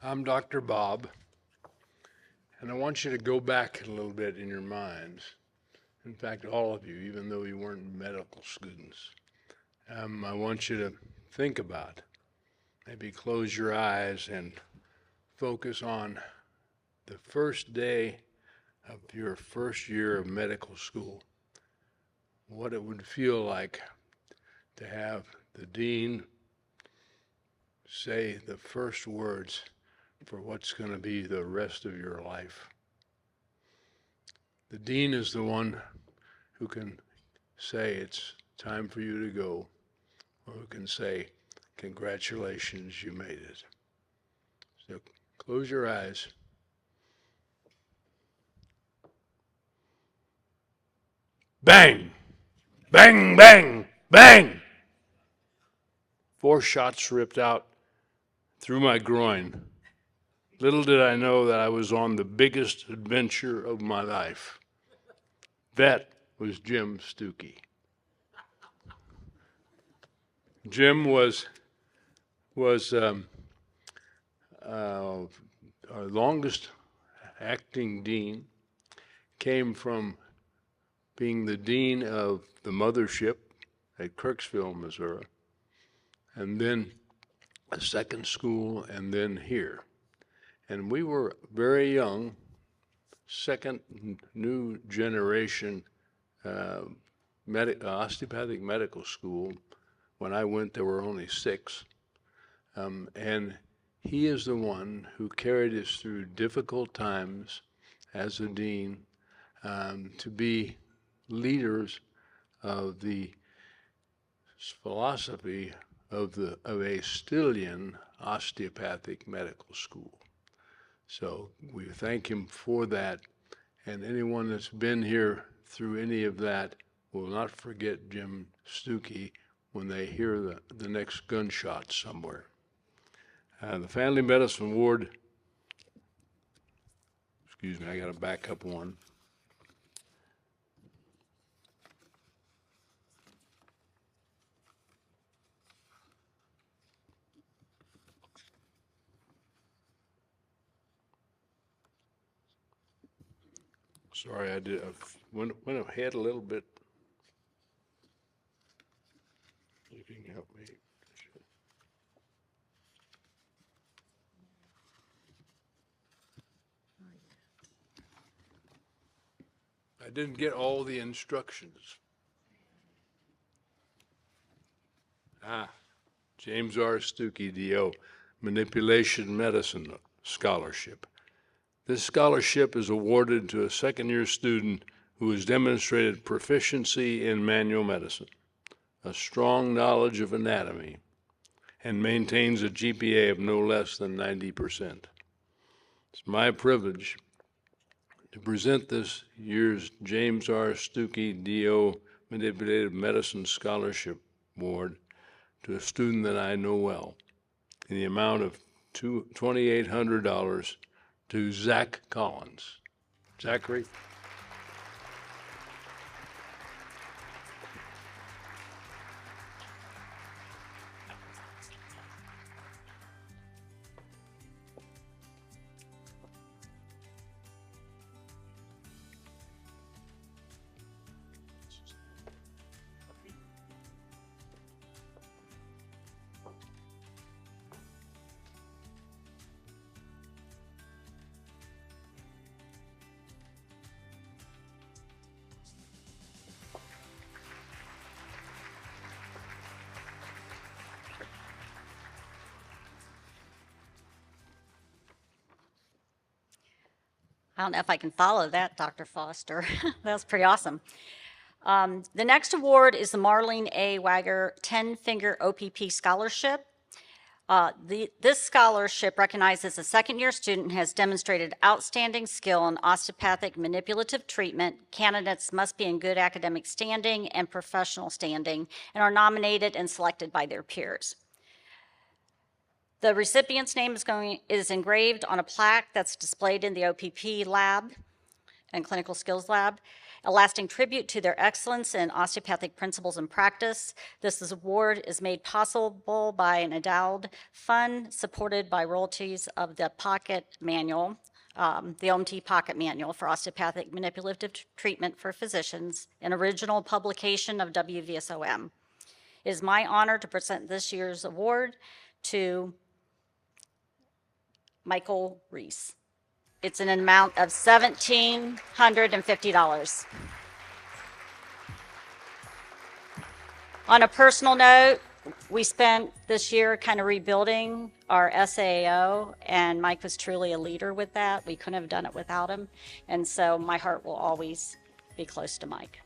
I'm Dr. Bob, and I want you to go back a little bit in your minds. In fact, all of you, even though you weren't medical students. I want you to think about, maybe close your eyes and focus on the first day of your first year of medical school. What it would feel like to have the dean say the first words for what's going to be the rest of your life. The dean is the one who can say it's time for you to go, or who can say, congratulations, you made it. So close your eyes. Bang! Bang, bang, bang! 4 shots ripped out through my groin. Little did I know that I was on the biggest adventure of my life. That was Jim Stuckey. Jim was our longest acting dean, came from being the dean of the mothership at Kirksville, Missouri, and then a second school, and then here. And we were very young, second new generation osteopathic medical school. When I went, there were only 6. And He is the one who carried us through difficult times as a dean to be leaders of the philosophy of a Stillian osteopathic medical school. So we thank him for that, and anyone that's been here through any of that will not forget Jim Stuckey when they hear the next gunshot somewhere. The Family Medicine Ward, excuse me, I got to back up one. Sorry, I went ahead a little bit. You can help me. I didn't get all the instructions. James R. Stuckey, DO, Manipulation Medicine Scholarship. This scholarship is awarded to a second-year student who has demonstrated proficiency in manual medicine, a strong knowledge of anatomy, and maintains a GPA of no less than 90%. It's my privilege to present this year's James R. Stuckey, DO, Manipulative Medicine Scholarship Award to a student that I know well in the amount of $2,800 to Zach Collins. Zachary. I don't know if I can follow that, Dr. Foster. That was pretty awesome. The next award is the Marlene A. Wagger 10-Finger OPP Scholarship. This scholarship recognizes a second-year student who has demonstrated outstanding skill in osteopathic manipulative treatment. Candidates must be in good academic standing and professional standing and are nominated and selected by their peers. The recipient's name is engraved on a plaque that's displayed in the OPP lab and clinical skills lab, a lasting tribute to their excellence in osteopathic principles and practice. This award is made possible by an endowed fund supported by royalties of the Pocket Manual, the OMT Pocket Manual for Osteopathic Manipulative Treatment for Physicians, an original publication of WVSOM. It is my honor to present this year's award to Michael Reese. It's an amount of $1,750. On a personal note, we spent this year kind of rebuilding our SAO, and Mike was truly a leader with that. We couldn't have done it without him, and so my heart will always be close to Mike.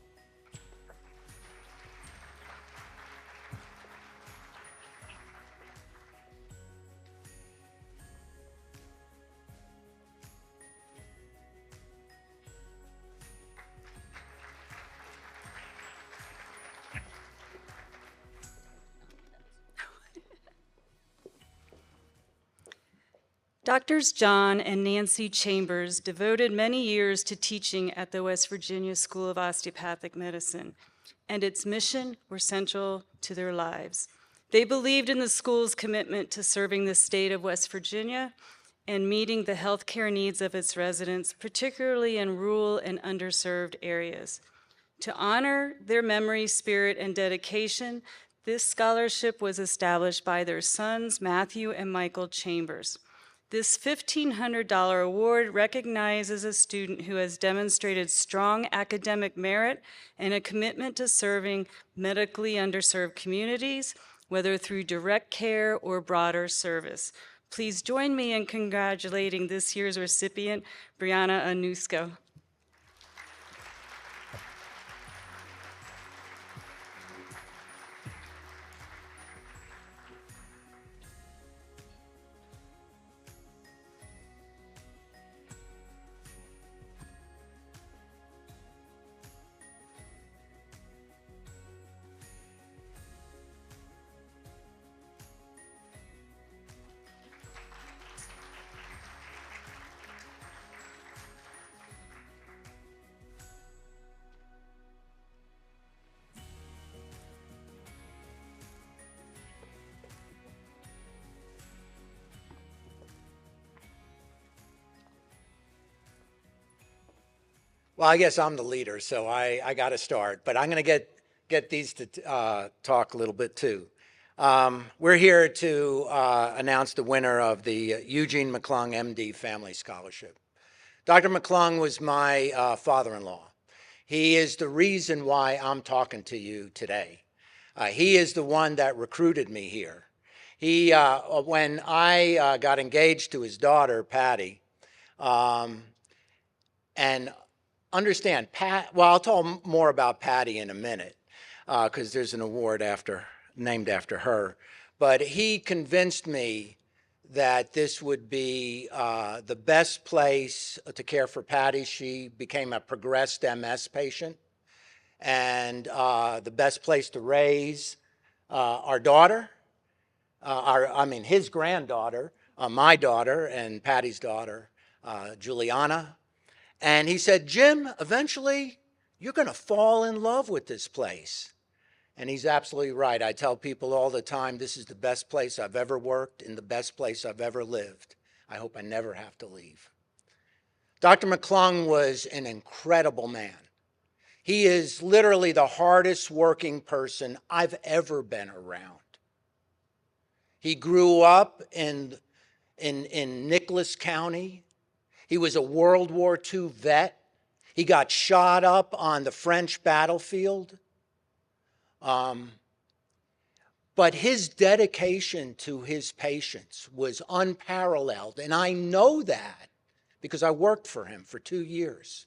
Doctors John and Nancy Chambers devoted many years to teaching at the West Virginia School of Osteopathic Medicine, and its mission were central to their lives. They believed in the school's commitment to serving the state of West Virginia and meeting the healthcare needs of its residents, particularly in rural and underserved areas. To honor their memory, spirit, and dedication, this scholarship was established by their sons, Matthew and Michael Chambers. This $1,500 award recognizes a student who has demonstrated strong academic merit and a commitment to serving medically underserved communities, whether through direct care or broader service. Please join me in congratulating this year's recipient, Brianna Anusko. Well, I guess I'm the leader, so I got to start. But I'm going to get these to talk a little bit too. We're here to announce the winner of the Eugene McClung MD Family Scholarship. Dr. McClung was my father-in-law. He is the reason why I'm talking to you today. He is the one that recruited me here. He, when I got engaged to his daughter, Patty, and understand, well, I'll tell more about Patty in a minute, because there's an award named after her. But he convinced me that this would be the best place to care for Patty. She became a progressed MS patient, and the best place to raise our daughter, his granddaughter, my daughter, and Patty's daughter, Juliana. And he said, Jim, eventually you're going to fall in love with this place. And he's absolutely right. I tell people all the time, this is the best place I've ever worked and the best place I've ever lived. I hope I never have to leave. Dr. McClung was an incredible man. He is literally the hardest working person I've ever been around. He grew up in Nicholas County. He was a World War II vet. He got shot up on the French battlefield. But his dedication to his patients was unparalleled. And I know that because I worked for him for 2 years.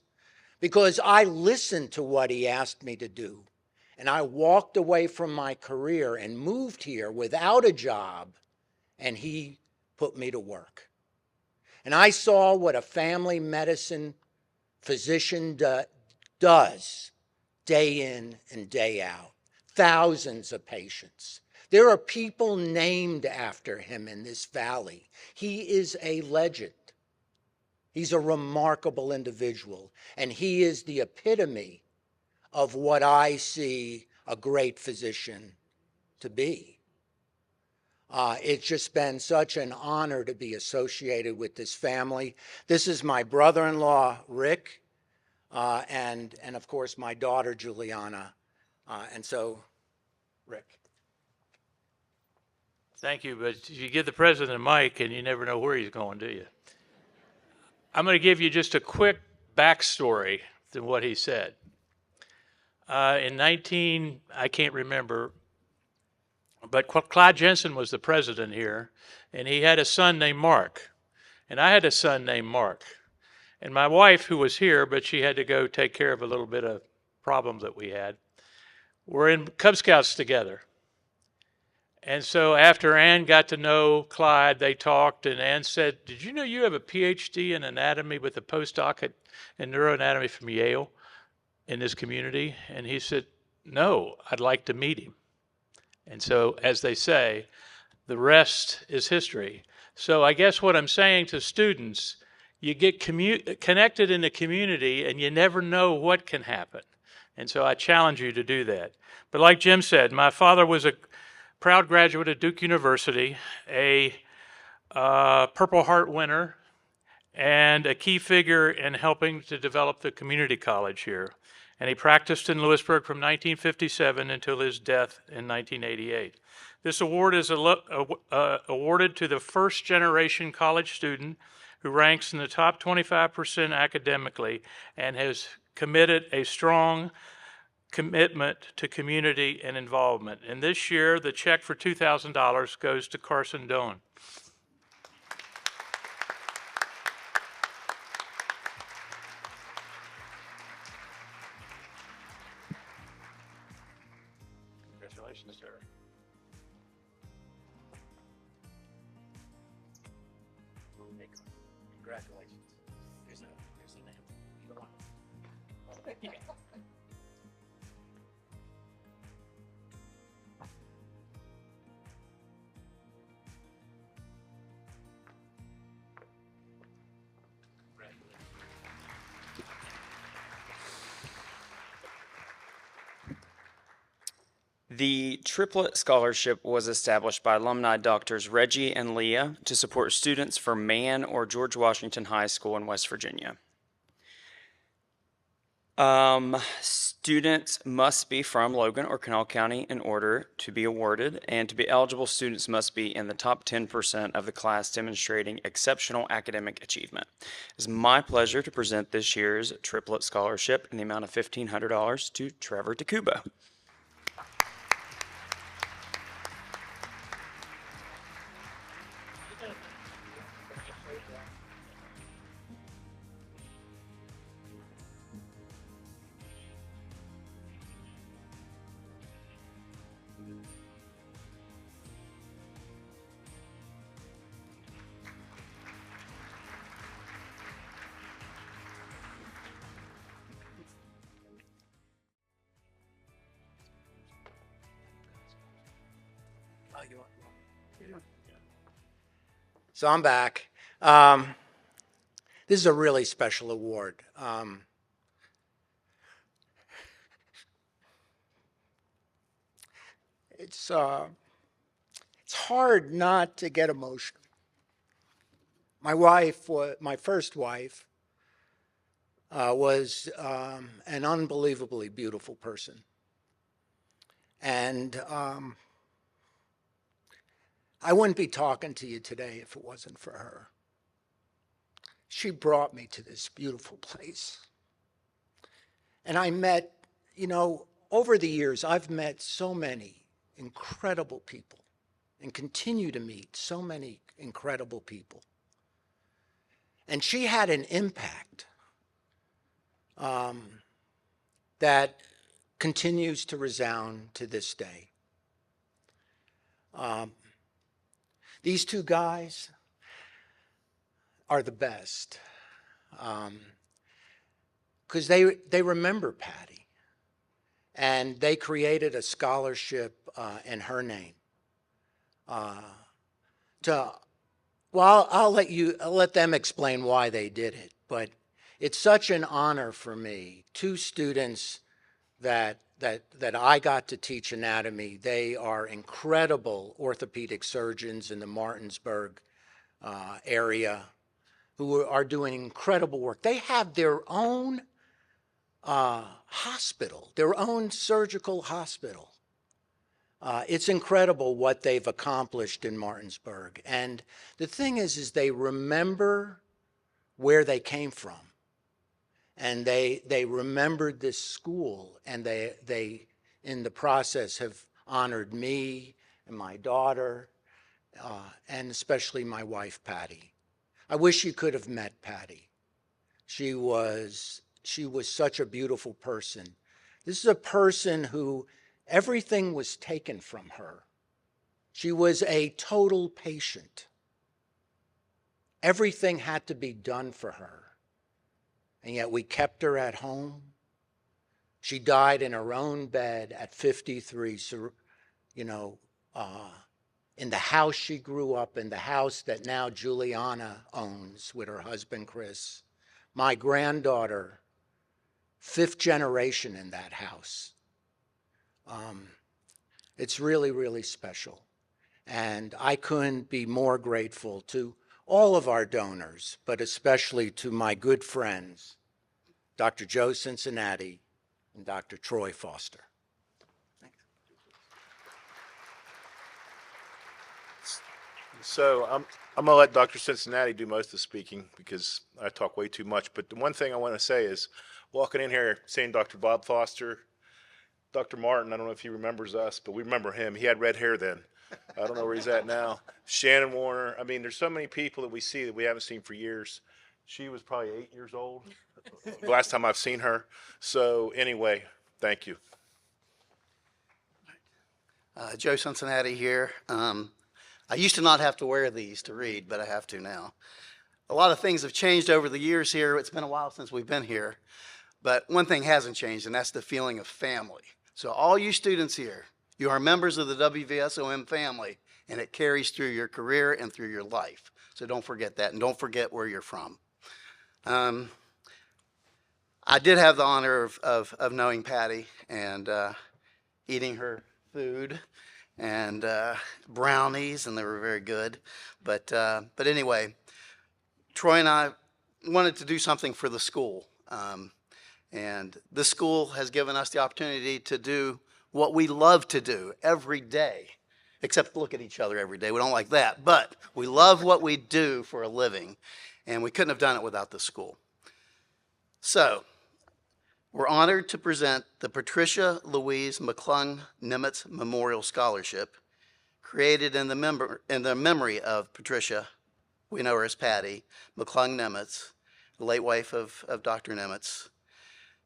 Because I listened to what he asked me to do. And I walked away from my career and moved here without a job. And he put me to work. And I saw what a family medicine physician does day in and day out. Thousands of patients. There are people named after him in this valley. He is a legend. He's a remarkable individual, and he is the epitome of what I see a great physician to be. It's just been such an honor to be associated with this family. This is my brother-in-law, Rick, and of course my daughter, Juliana. And so, Rick. Thank you, but you give the president a mic and you never know where he's going, do you? I'm going to give you just a quick backstory to what he said. I can't remember, but Clyde Jensen was the president here, and he had a son named Mark, and I had a son named Mark. And my wife, who was here, but she had to go take care of a little bit of problem that we had, were in Cub Scouts together. And so after Ann got to know Clyde, they talked, and Ann said, did you know you have a PhD in anatomy with a postdoc in neuroanatomy from Yale in this community? And he said, no, I'd like to meet him. And so, as they say, the rest is history. So I guess what I'm saying to students, you get connected in the community and you never know what can happen. And so I challenge you to do that. But like Jim said, my father was a proud graduate of Duke University, a Purple Heart winner, and a key figure in helping to develop the community college here. And he practiced in Lewisburg from 1957 until his death in 1988. This award is awarded to the first generation college student who ranks in the top 25% academically and has committed a strong commitment to community and involvement. And this year, the check for $2,000 goes to Carson Doan. Congratulations, sir. Congratulations. Here's the name. You don't want it. Yeah. The Triplet Scholarship was established by alumni doctors Reggie and Leah to support students from Mann or George Washington High School in West Virginia. Students must be from Logan or Kanawha County in order to be awarded, and to be eligible, students must be in the top 10% of the class demonstrating exceptional academic achievement. It is my pleasure to present this year's Triplet Scholarship in the amount of $1,500 to Trevor Takuba. So I'm back. This is a really special award. It's hard not to get emotional. My wife, my first wife, was an unbelievably beautiful person. And I wouldn't be talking to you today if it wasn't for her. She brought me to this beautiful place. And I met, you know, over the years, I've met so many incredible people and continue to meet so many incredible people. And she had an impact that continues to resound to this day. These two guys are the best because they remember Patty, and they created a scholarship in her name. Well, I'll let them explain why they did it, but it's such an honor for me. Two students that I got to teach anatomy. They are incredible orthopedic surgeons in the Martinsburg area who are doing incredible work. They have their own hospital, their own surgical hospital. It's incredible what they've accomplished in Martinsburg. And the thing is they remember where they came from. And they remembered this school, and they in the process have honored me and my daughter, and especially my wife, Patty. I wish you could have met Patty. She was such a beautiful person. This is a person who everything was taken from her. She was a total patient. Everything had to be done for her. And yet we kept her at home. She died in her own bed at 53, you know, in the house she grew up in, the house that now Juliana owns with her husband, Chris. My granddaughter, 5th generation in that house. It's really, really special. And I couldn't be more grateful to all of our donors, but especially to my good friends, Dr. Joe Cincinnati and Dr. Troy Foster. So I'm going to let Dr. Cincinnati do most of the speaking because I talk way too much. But the one thing I want to say is walking in here, seeing Dr. Bob Foster, Dr. Martin, I don't know if he remembers us, but we remember him. He had red hair then. I don't know where he's at now. Shannon Warner. I mean, there's so many people that we see that we haven't seen for years. She was probably 8 years old the last time I've seen her. So anyway, thank you. Joe Cincinnati here. I used to not have to wear these to read, but I have to now. A lot of things have changed over the years here. It's been a while since we've been here, but one thing hasn't changed, and that's the feeling of family. So all you students here, you are members of the WVSOM family, and it carries through your career and through your life. So don't forget that, and don't forget where you're from. I did have the honor of knowing Patty and eating her food and brownies, and they were very good. But anyway, Troy and I wanted to do something for the school. And this school has given us the opportunity to do what we love to do every day, except look at each other every day. We don't like that, but we love what we do for a living, and we couldn't have done it without the school. So we're honored to present the Patricia Louise McClung Nimitz Memorial Scholarship, created in the memory of Patricia, we know her as Patty, McClung Nimitz, the late wife of Dr. Nimitz.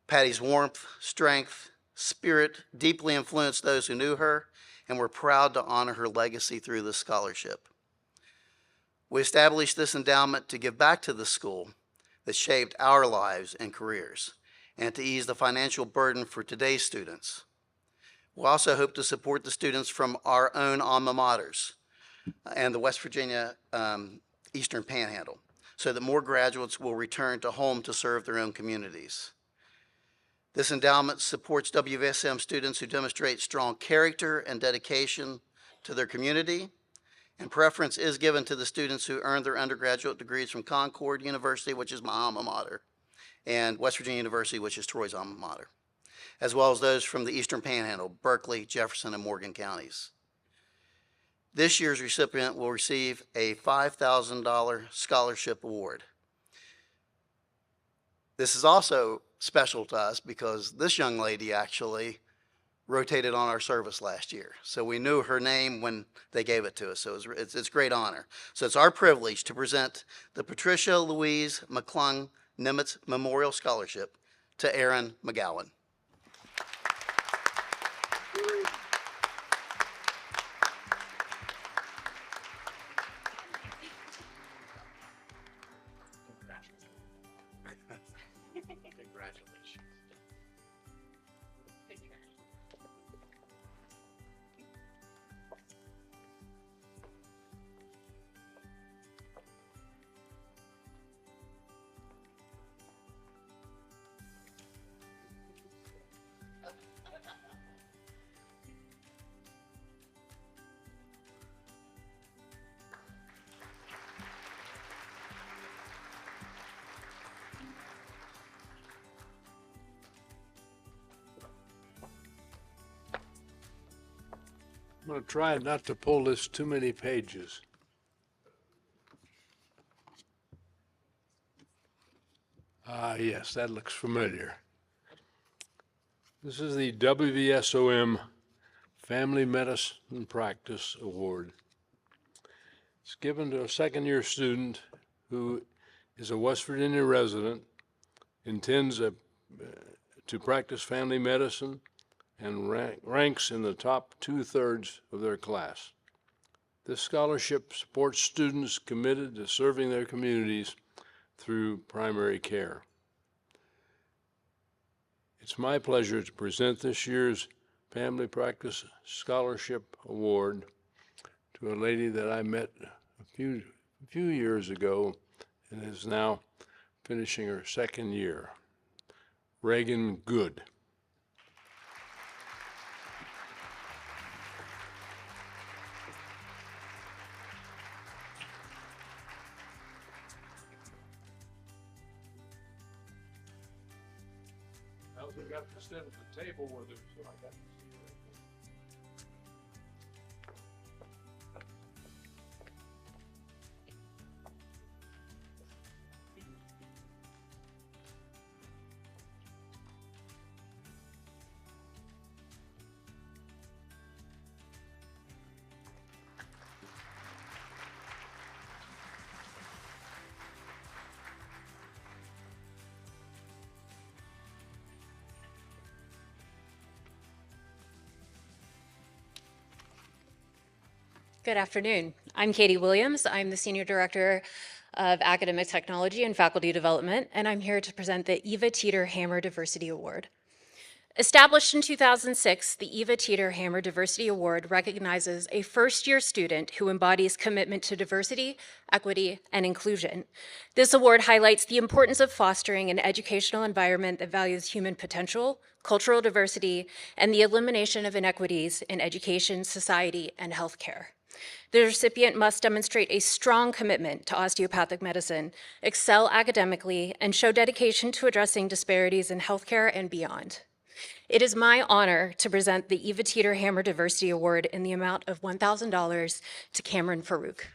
Patty's warmth, strength, spirit deeply influenced those who knew her, and we're proud to honor her legacy through this scholarship. We established this endowment to give back to the school that shaped our lives and careers, and to ease the financial burden for today's students. We also hope to support the students from our own alma maters and the West Virginia Eastern Panhandle, so that more graduates will return to home to serve their own communities. This endowment supports WVSM students who demonstrate strong character and dedication to their community, and preference is given to the students who earned their undergraduate degrees from Concord University, which is my alma mater, and West Virginia University, which is Troy's alma mater, as well as those from the Eastern Panhandle, Berkeley, Jefferson, and Morgan counties. This year's recipient will receive a $5,000 scholarship award. This is also special to us because this young lady actually rotated on our service last year. So we knew her name when they gave it to us. So it's great honor. So it's our privilege to present the Patricia Louise McClung Nimitz Memorial Scholarship to Erin McGowan. Congratulations. I'm going to try not to pull this too many pages. Ah, yes, that looks familiar. This is the WVSOM Family Medicine Practice Award. It's given to a second-year student who is a West Virginia resident, intends to practice family medicine, and ranks in the top 2/3 of their class. This scholarship supports students committed to serving their communities through primary care. It's my pleasure to present this year's Family Practice Scholarship Award to a lady that I met a few years ago and is now finishing her second year, Reagan Good. I also got to sit at the table with her, so I got to see her. Good afternoon. I'm Katie Williams. I'm the Senior Director of Academic Technology and Faculty Development, and I'm here to present the Eva Teeter Hammer Diversity Award. Established in 2006, the Eva Teeter Hammer Diversity Award recognizes a first-year student who embodies commitment to diversity, equity, and inclusion. This award highlights the importance of fostering an educational environment that values human potential, cultural diversity, and the elimination of inequities in education, society, and healthcare. The recipient must demonstrate a strong commitment to osteopathic medicine, excel academically, and show dedication to addressing disparities in healthcare and beyond. It is my honor to present the Eva Teeter Hammer Diversity Award in the amount of $1,000 to Cameron Farouk.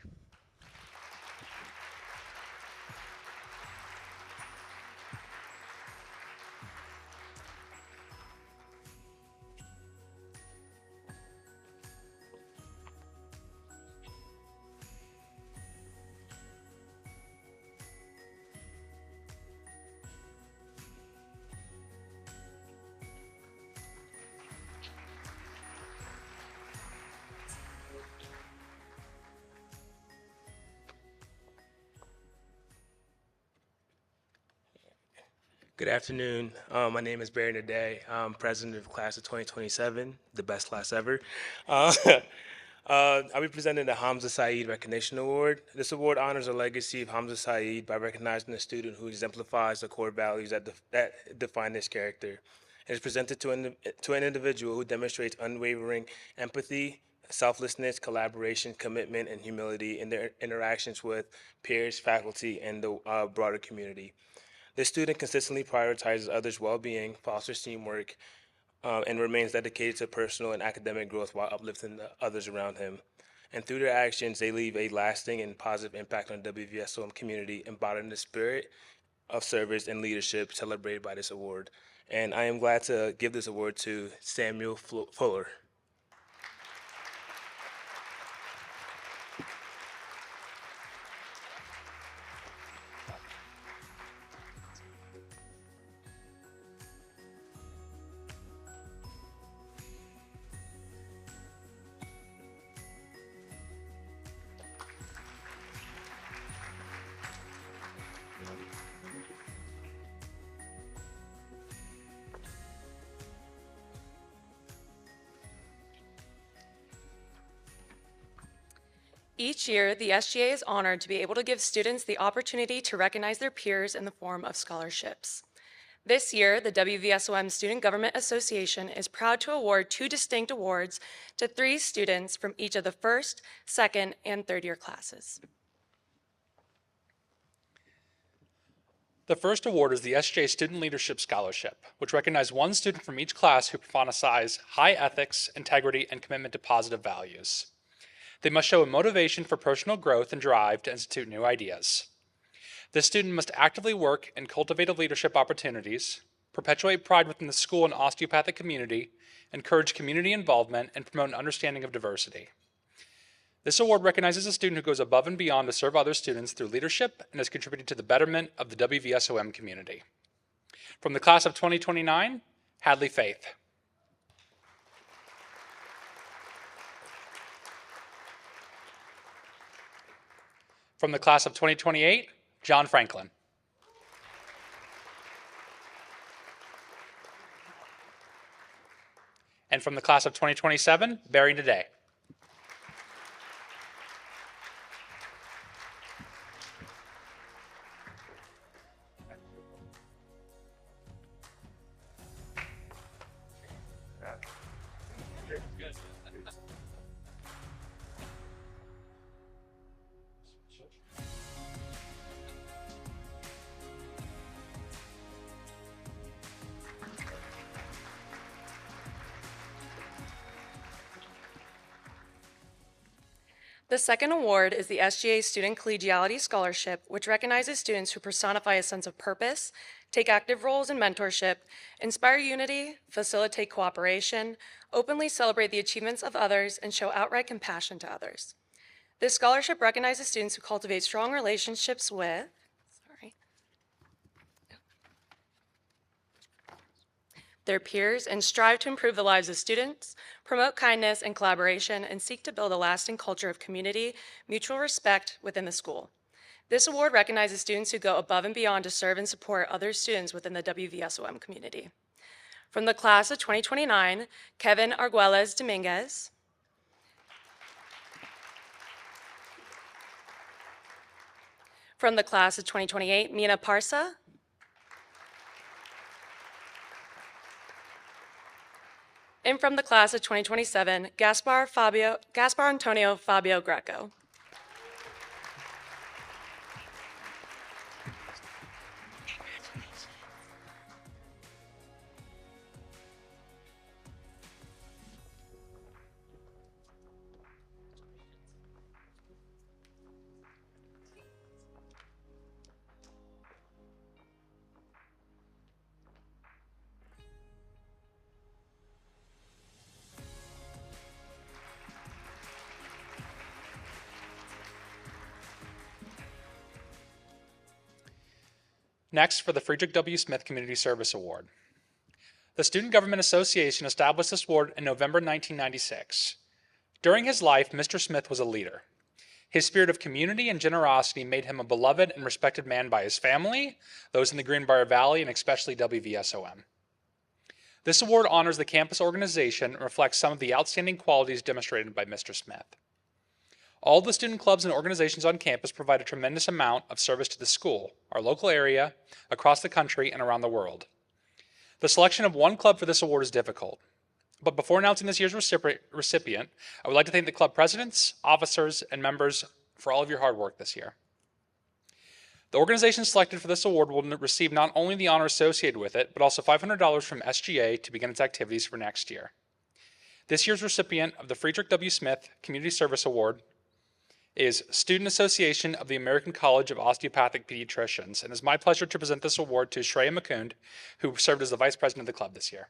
Good afternoon. My name is Barry Naday. I'm president of class of 2027, the best class ever. I'll be presenting the Hamza Saeed Recognition Award. This award honors the legacy of Hamza Saeed by recognizing a student who exemplifies the core values that define his character. It is presented to an individual who demonstrates unwavering empathy, selflessness, collaboration, commitment, and humility in their interactions with peers, faculty, and the broader community. This student consistently prioritizes others' well-being, fosters teamwork, and remains dedicated to personal and academic growth while uplifting the others around him. And through their actions, they leave a lasting and positive impact on the WVSOM community, embodying the spirit of service and leadership celebrated by this award. And I am glad to give this award to Samuel Fuller. Each year, the SGA is honored to be able to give students the opportunity to recognize their peers in the form of scholarships. This year, the WVSOM Student Government Association is proud to award 2 distinct awards to 3 students from each of the first, second, and third-year classes. The first award is the SJ Student Leadership Scholarship, which recognizes 1 student from each class who personifies high ethics, integrity, and commitment to positive values. They must show a motivation for personal growth and drive to institute new ideas. This student must actively work and cultivate leadership opportunities, perpetuate pride within the school and osteopathic community, encourage community involvement, and promote an understanding of diversity. This award recognizes a student who goes above and beyond to serve other students through leadership and has contributed to the betterment of the WVSOM community. From the class of 2029, Hadley Faith. From the class of 2028, John Franklin. And from the class of 2027, Barry Naday. The second award is the SGA Student Collegiality Scholarship, which recognizes students who personify a sense of purpose, take active roles in mentorship, inspire unity, facilitate cooperation, openly celebrate the achievements of others, and show outright compassion to others. This scholarship recognizes students who cultivate strong relationships with their peers, and strive to improve the lives of students, promote kindness and collaboration, and seek to build a lasting culture of community, mutual respect within the school. This award recognizes students who go above and beyond to serve and support other students within the WVSOM community. From the class of 2029, Kevin Arguelles Dominguez. From the class of 2028, Mina Parsa. And from the class of 2027, Gaspar Antonio Fabio Greco. Next, for the Friedrich W. Smith Community Service Award. The Student Government Association established this award in November 1996. During his life, Mr. Smith was a leader. His spirit of community and generosity made him a beloved and respected man by his family, those in the Greenbrier Valley, and especially WVSOM. This award honors the campus organization and reflects some of the outstanding qualities demonstrated by Mr. Smith. All the student clubs and organizations on campus provide a tremendous amount of service to the school, our local area, across the country, and around the world. The selection of one club for this award is difficult. But before announcing this year's recipient, I would like to thank the club presidents, officers, and members for all of your hard work this year. The organization selected for this award will receive not only the honor associated with it, but also $500 from SGA to begin its activities for next year. This year's recipient of the Friedrich W. Smith Community Service Award is Student Association of the American College of Osteopathic Pediatricians, and it's my pleasure to present this award to Shreya Mukund, who served as the vice president of the club this year.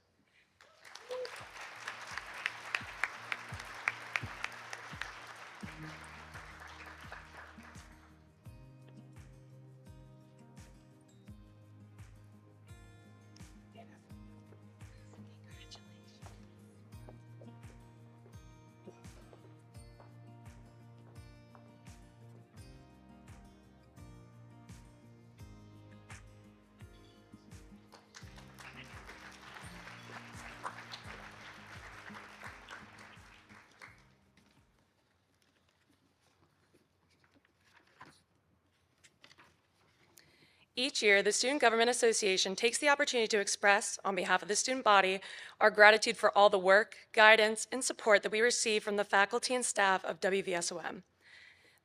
Each year, the Student Government Association takes the opportunity to express, on behalf of the student body, our gratitude for all the work, guidance, and support that we receive from the faculty and staff of WVSOM.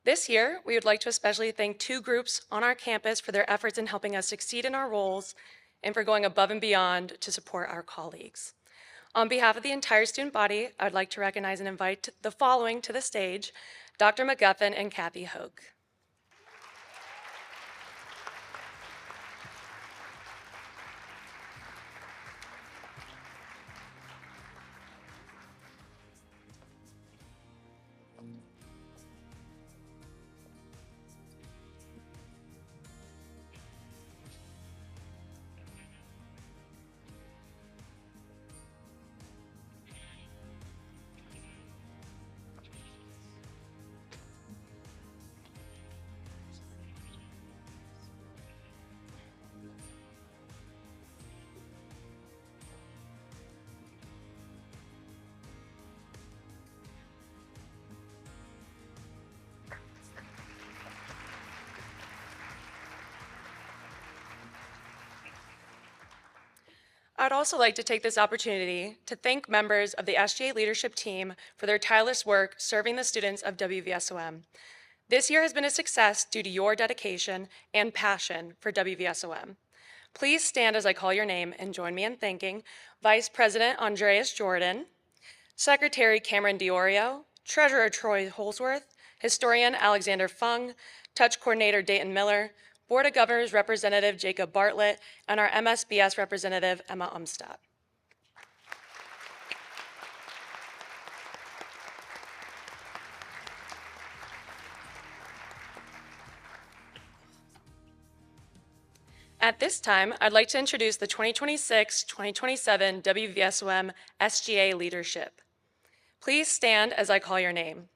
This year, we would like to especially thank two groups on our campus for their efforts in helping us succeed in our roles and for going above and beyond to support our colleagues. On behalf of the entire student body, I would like to recognize and invite the following to the stage, Dr. McGuffin and Kathy Hoke. I'd also like to take this opportunity to thank members of the SGA leadership team for their tireless work serving the students of WVSOM. This year has been a success due to your dedication and passion for WVSOM. Please stand as I call your name and join me in thanking Vice President Andreas Jordan, Secretary Cameron Diorio, Treasurer Troy Holsworth, Historian Alexander Fung, Touch Coordinator Dayton Miller, Board of Governors Representative Jacob Bartlett, and our MSBS Representative Emma Umstadt. At this time, I'd like to introduce the 2026-2027 WVSOM SGA leadership. Please stand as I call your name.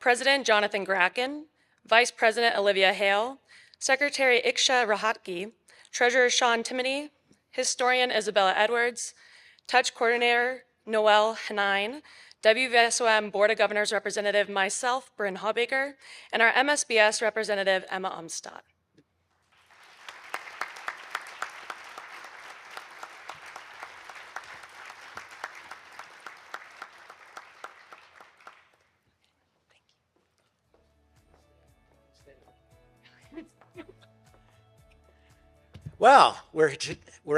President Jonathan Gracken, Vice President Olivia Hale, Secretary Iksha Rahatki, Treasurer Sean Timoney, Historian Isabella Edwards, Touch Coordinator Noel Hanine, WVSOM Board of Governors Representative myself, Bryn Hawbaker, and our MSBS Representative Emma Umstadt. Well, we're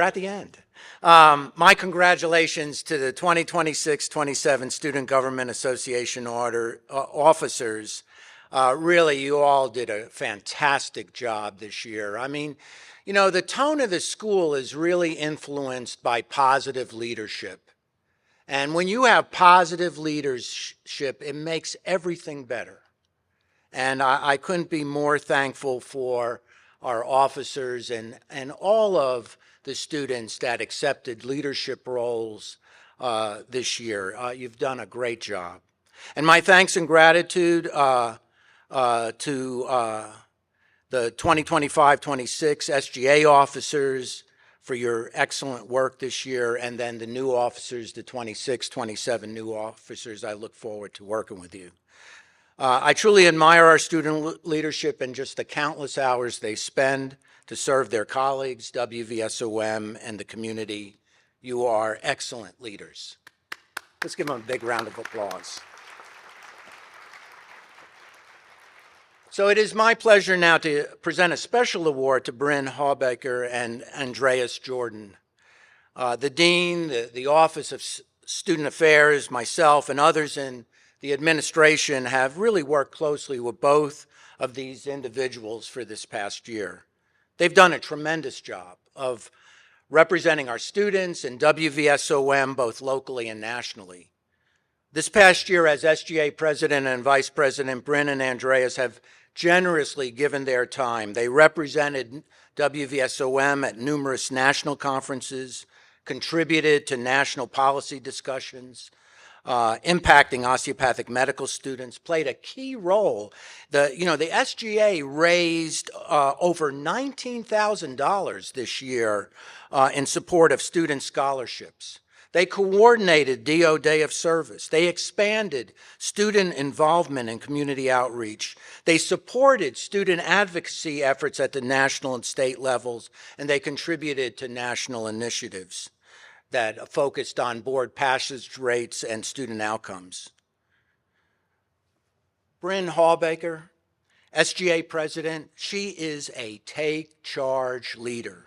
at the end. My congratulations to the 2026-27 Student Government Association officers. Really, you all did a fantastic job this year. I mean, you know, the tone of the school is really influenced by positive leadership. And when you have positive leadership, it makes everything better. And I couldn't be more thankful for our officers and all of the students that accepted leadership roles this year. You've done a great job. And my thanks and gratitude to the 2025-26 SGA officers for your excellent work this year, and then the new officers, the 26-27 new officers. I look forward to working with you. I truly admire our student leadership and just the countless hours they spend to serve their colleagues, WVSOM, and the community. You are excellent leaders. Let's give them a big round of applause. So it is my pleasure now to present a special award to Bryn Hawbaker and Andreas Jordan. The Dean, the Office of Student Affairs, myself, and others in the administration have really worked closely with both of these individuals for this past year. They've done a tremendous job of representing our students and WVSOM both locally and nationally. This past year, as SGA President and Vice President, Bryn and Andreas have generously given their time. They represented WVSOM at numerous national conferences, contributed to national policy discussions, impacting osteopathic medical students, played a key role. The SGA raised over $19,000 this year in support of student scholarships. They coordinated DO Day of Service. They expanded student involvement in community outreach. They supported student advocacy efforts at the national and state levels, and they contributed to national initiatives that focused on board passage rates and student outcomes. Bryn Hawbaker, SGA President, she is a take-charge leader.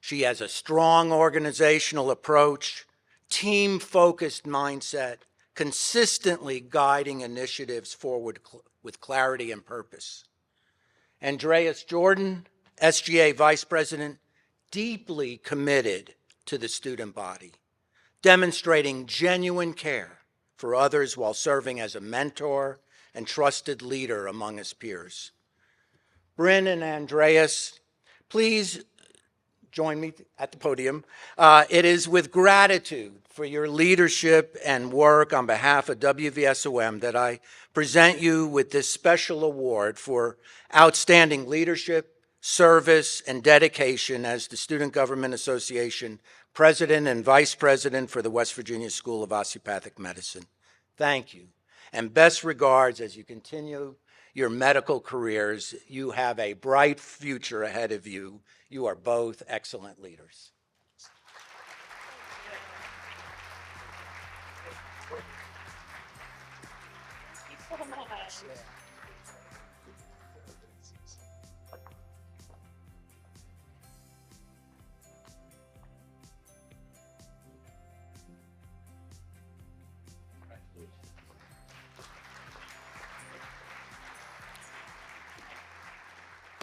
She has a strong organizational approach, team-focused mindset, consistently guiding initiatives forward with clarity and purpose. Andreas Jordan, SGA Vice President, deeply committed to the student body, demonstrating genuine care for others while serving as a mentor and trusted leader among his peers. Bryn and Andreas, please join me at the podium. It is with gratitude for your leadership and work on behalf of WVSOM that I present you with this special award for outstanding leadership, service, and dedication as the Student Government Association President and Vice President for the West Virginia School of Osteopathic Medicine. Thank you. And best regards as you continue your medical careers. You have a bright future ahead of you. You are both excellent leaders.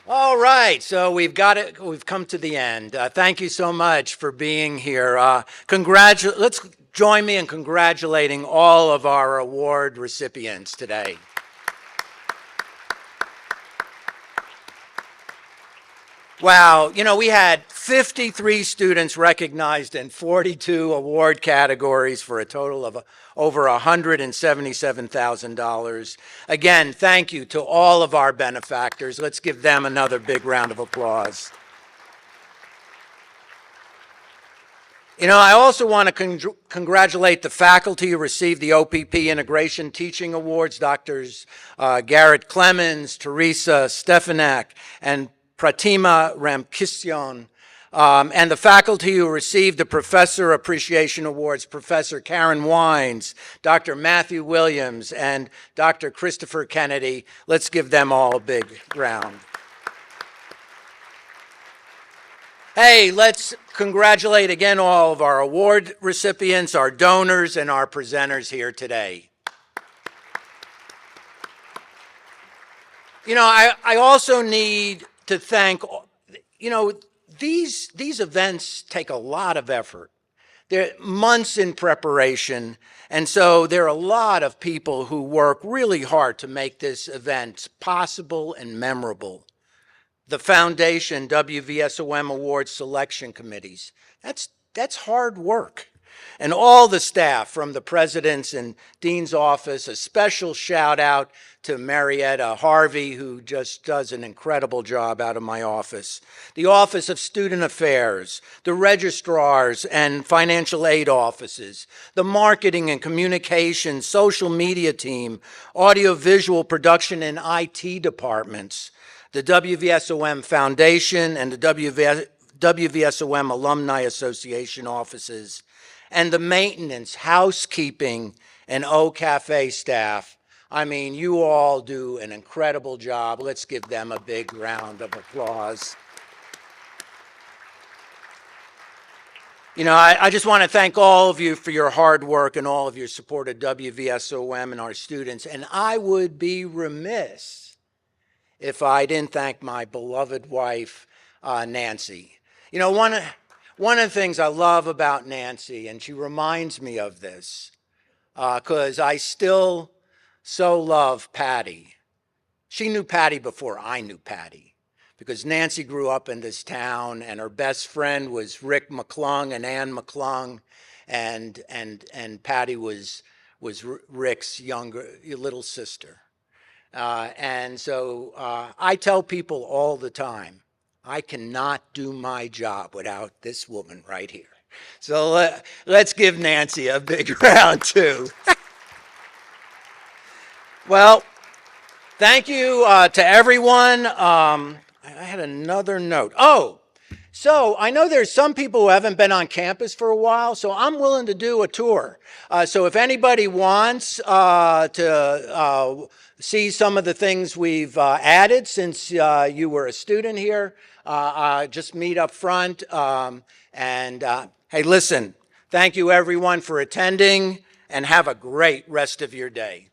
All right, so we've come to the end. Thank you so much for being here. Let's join me in congratulating all of our award recipients today. Wow, you know, we had 53 students recognized in 42 award categories for a total of over $177,000. Again, thank you to all of our benefactors. Let's give them another big round of applause. You know, I also want to congratulate the faculty who received the OPP Integration Teaching Awards, Drs. Garrett Clemens, Teresa Stefanak, and Pratima Ramkisyan, and the faculty who received the Professor Appreciation Awards, Professor Karen Wines, Dr. Matthew Williams, and Dr. Christopher Kennedy. Let's give them all a big round. Hey, let's congratulate again all of our award recipients, our donors, and our presenters here today. You know, I also need to thank, you know, these events take a lot of effort. They're months in preparation, and so there are a lot of people who work really hard to make this event possible and memorable. The foundation, WVSOM Awards selection committees, that's hard work. And all the staff from the president's and dean's office, a special shout out to Marietta Harvey, who just does an incredible job out of my office. The Office of Student Affairs, the registrars and financial aid offices, the marketing and communications, social media team, audiovisual production and IT departments, the WVSOM Foundation and the WVSOM Alumni Association offices, and the maintenance, housekeeping, and O Cafe staff. I mean, you all do an incredible job. Let's give them a big round of applause. You know, I just want to thank all of you for your hard work and all of your support of WVSOM and our students. And I would be remiss if I didn't thank my beloved wife, Nancy. You know, one of the things I love about Nancy, and she reminds me of this, because I still so love Patty. She knew Patty before I knew Patty, because Nancy grew up in this town, and her best friend was Rick McClung and Ann McClung, and Patty was Rick's younger little sister. And so I tell people all the time, I cannot do my job without this woman right here. So let's give Nancy a big round, too. Well, thank you to everyone. I had another note. Oh, so I know there's some people who haven't been on campus for a while, so I'm willing to do a tour. So if anybody wants to see some of the things we've added since you were a student here, just meet up front. Hey, listen, thank you everyone for attending, and have a great rest of your day.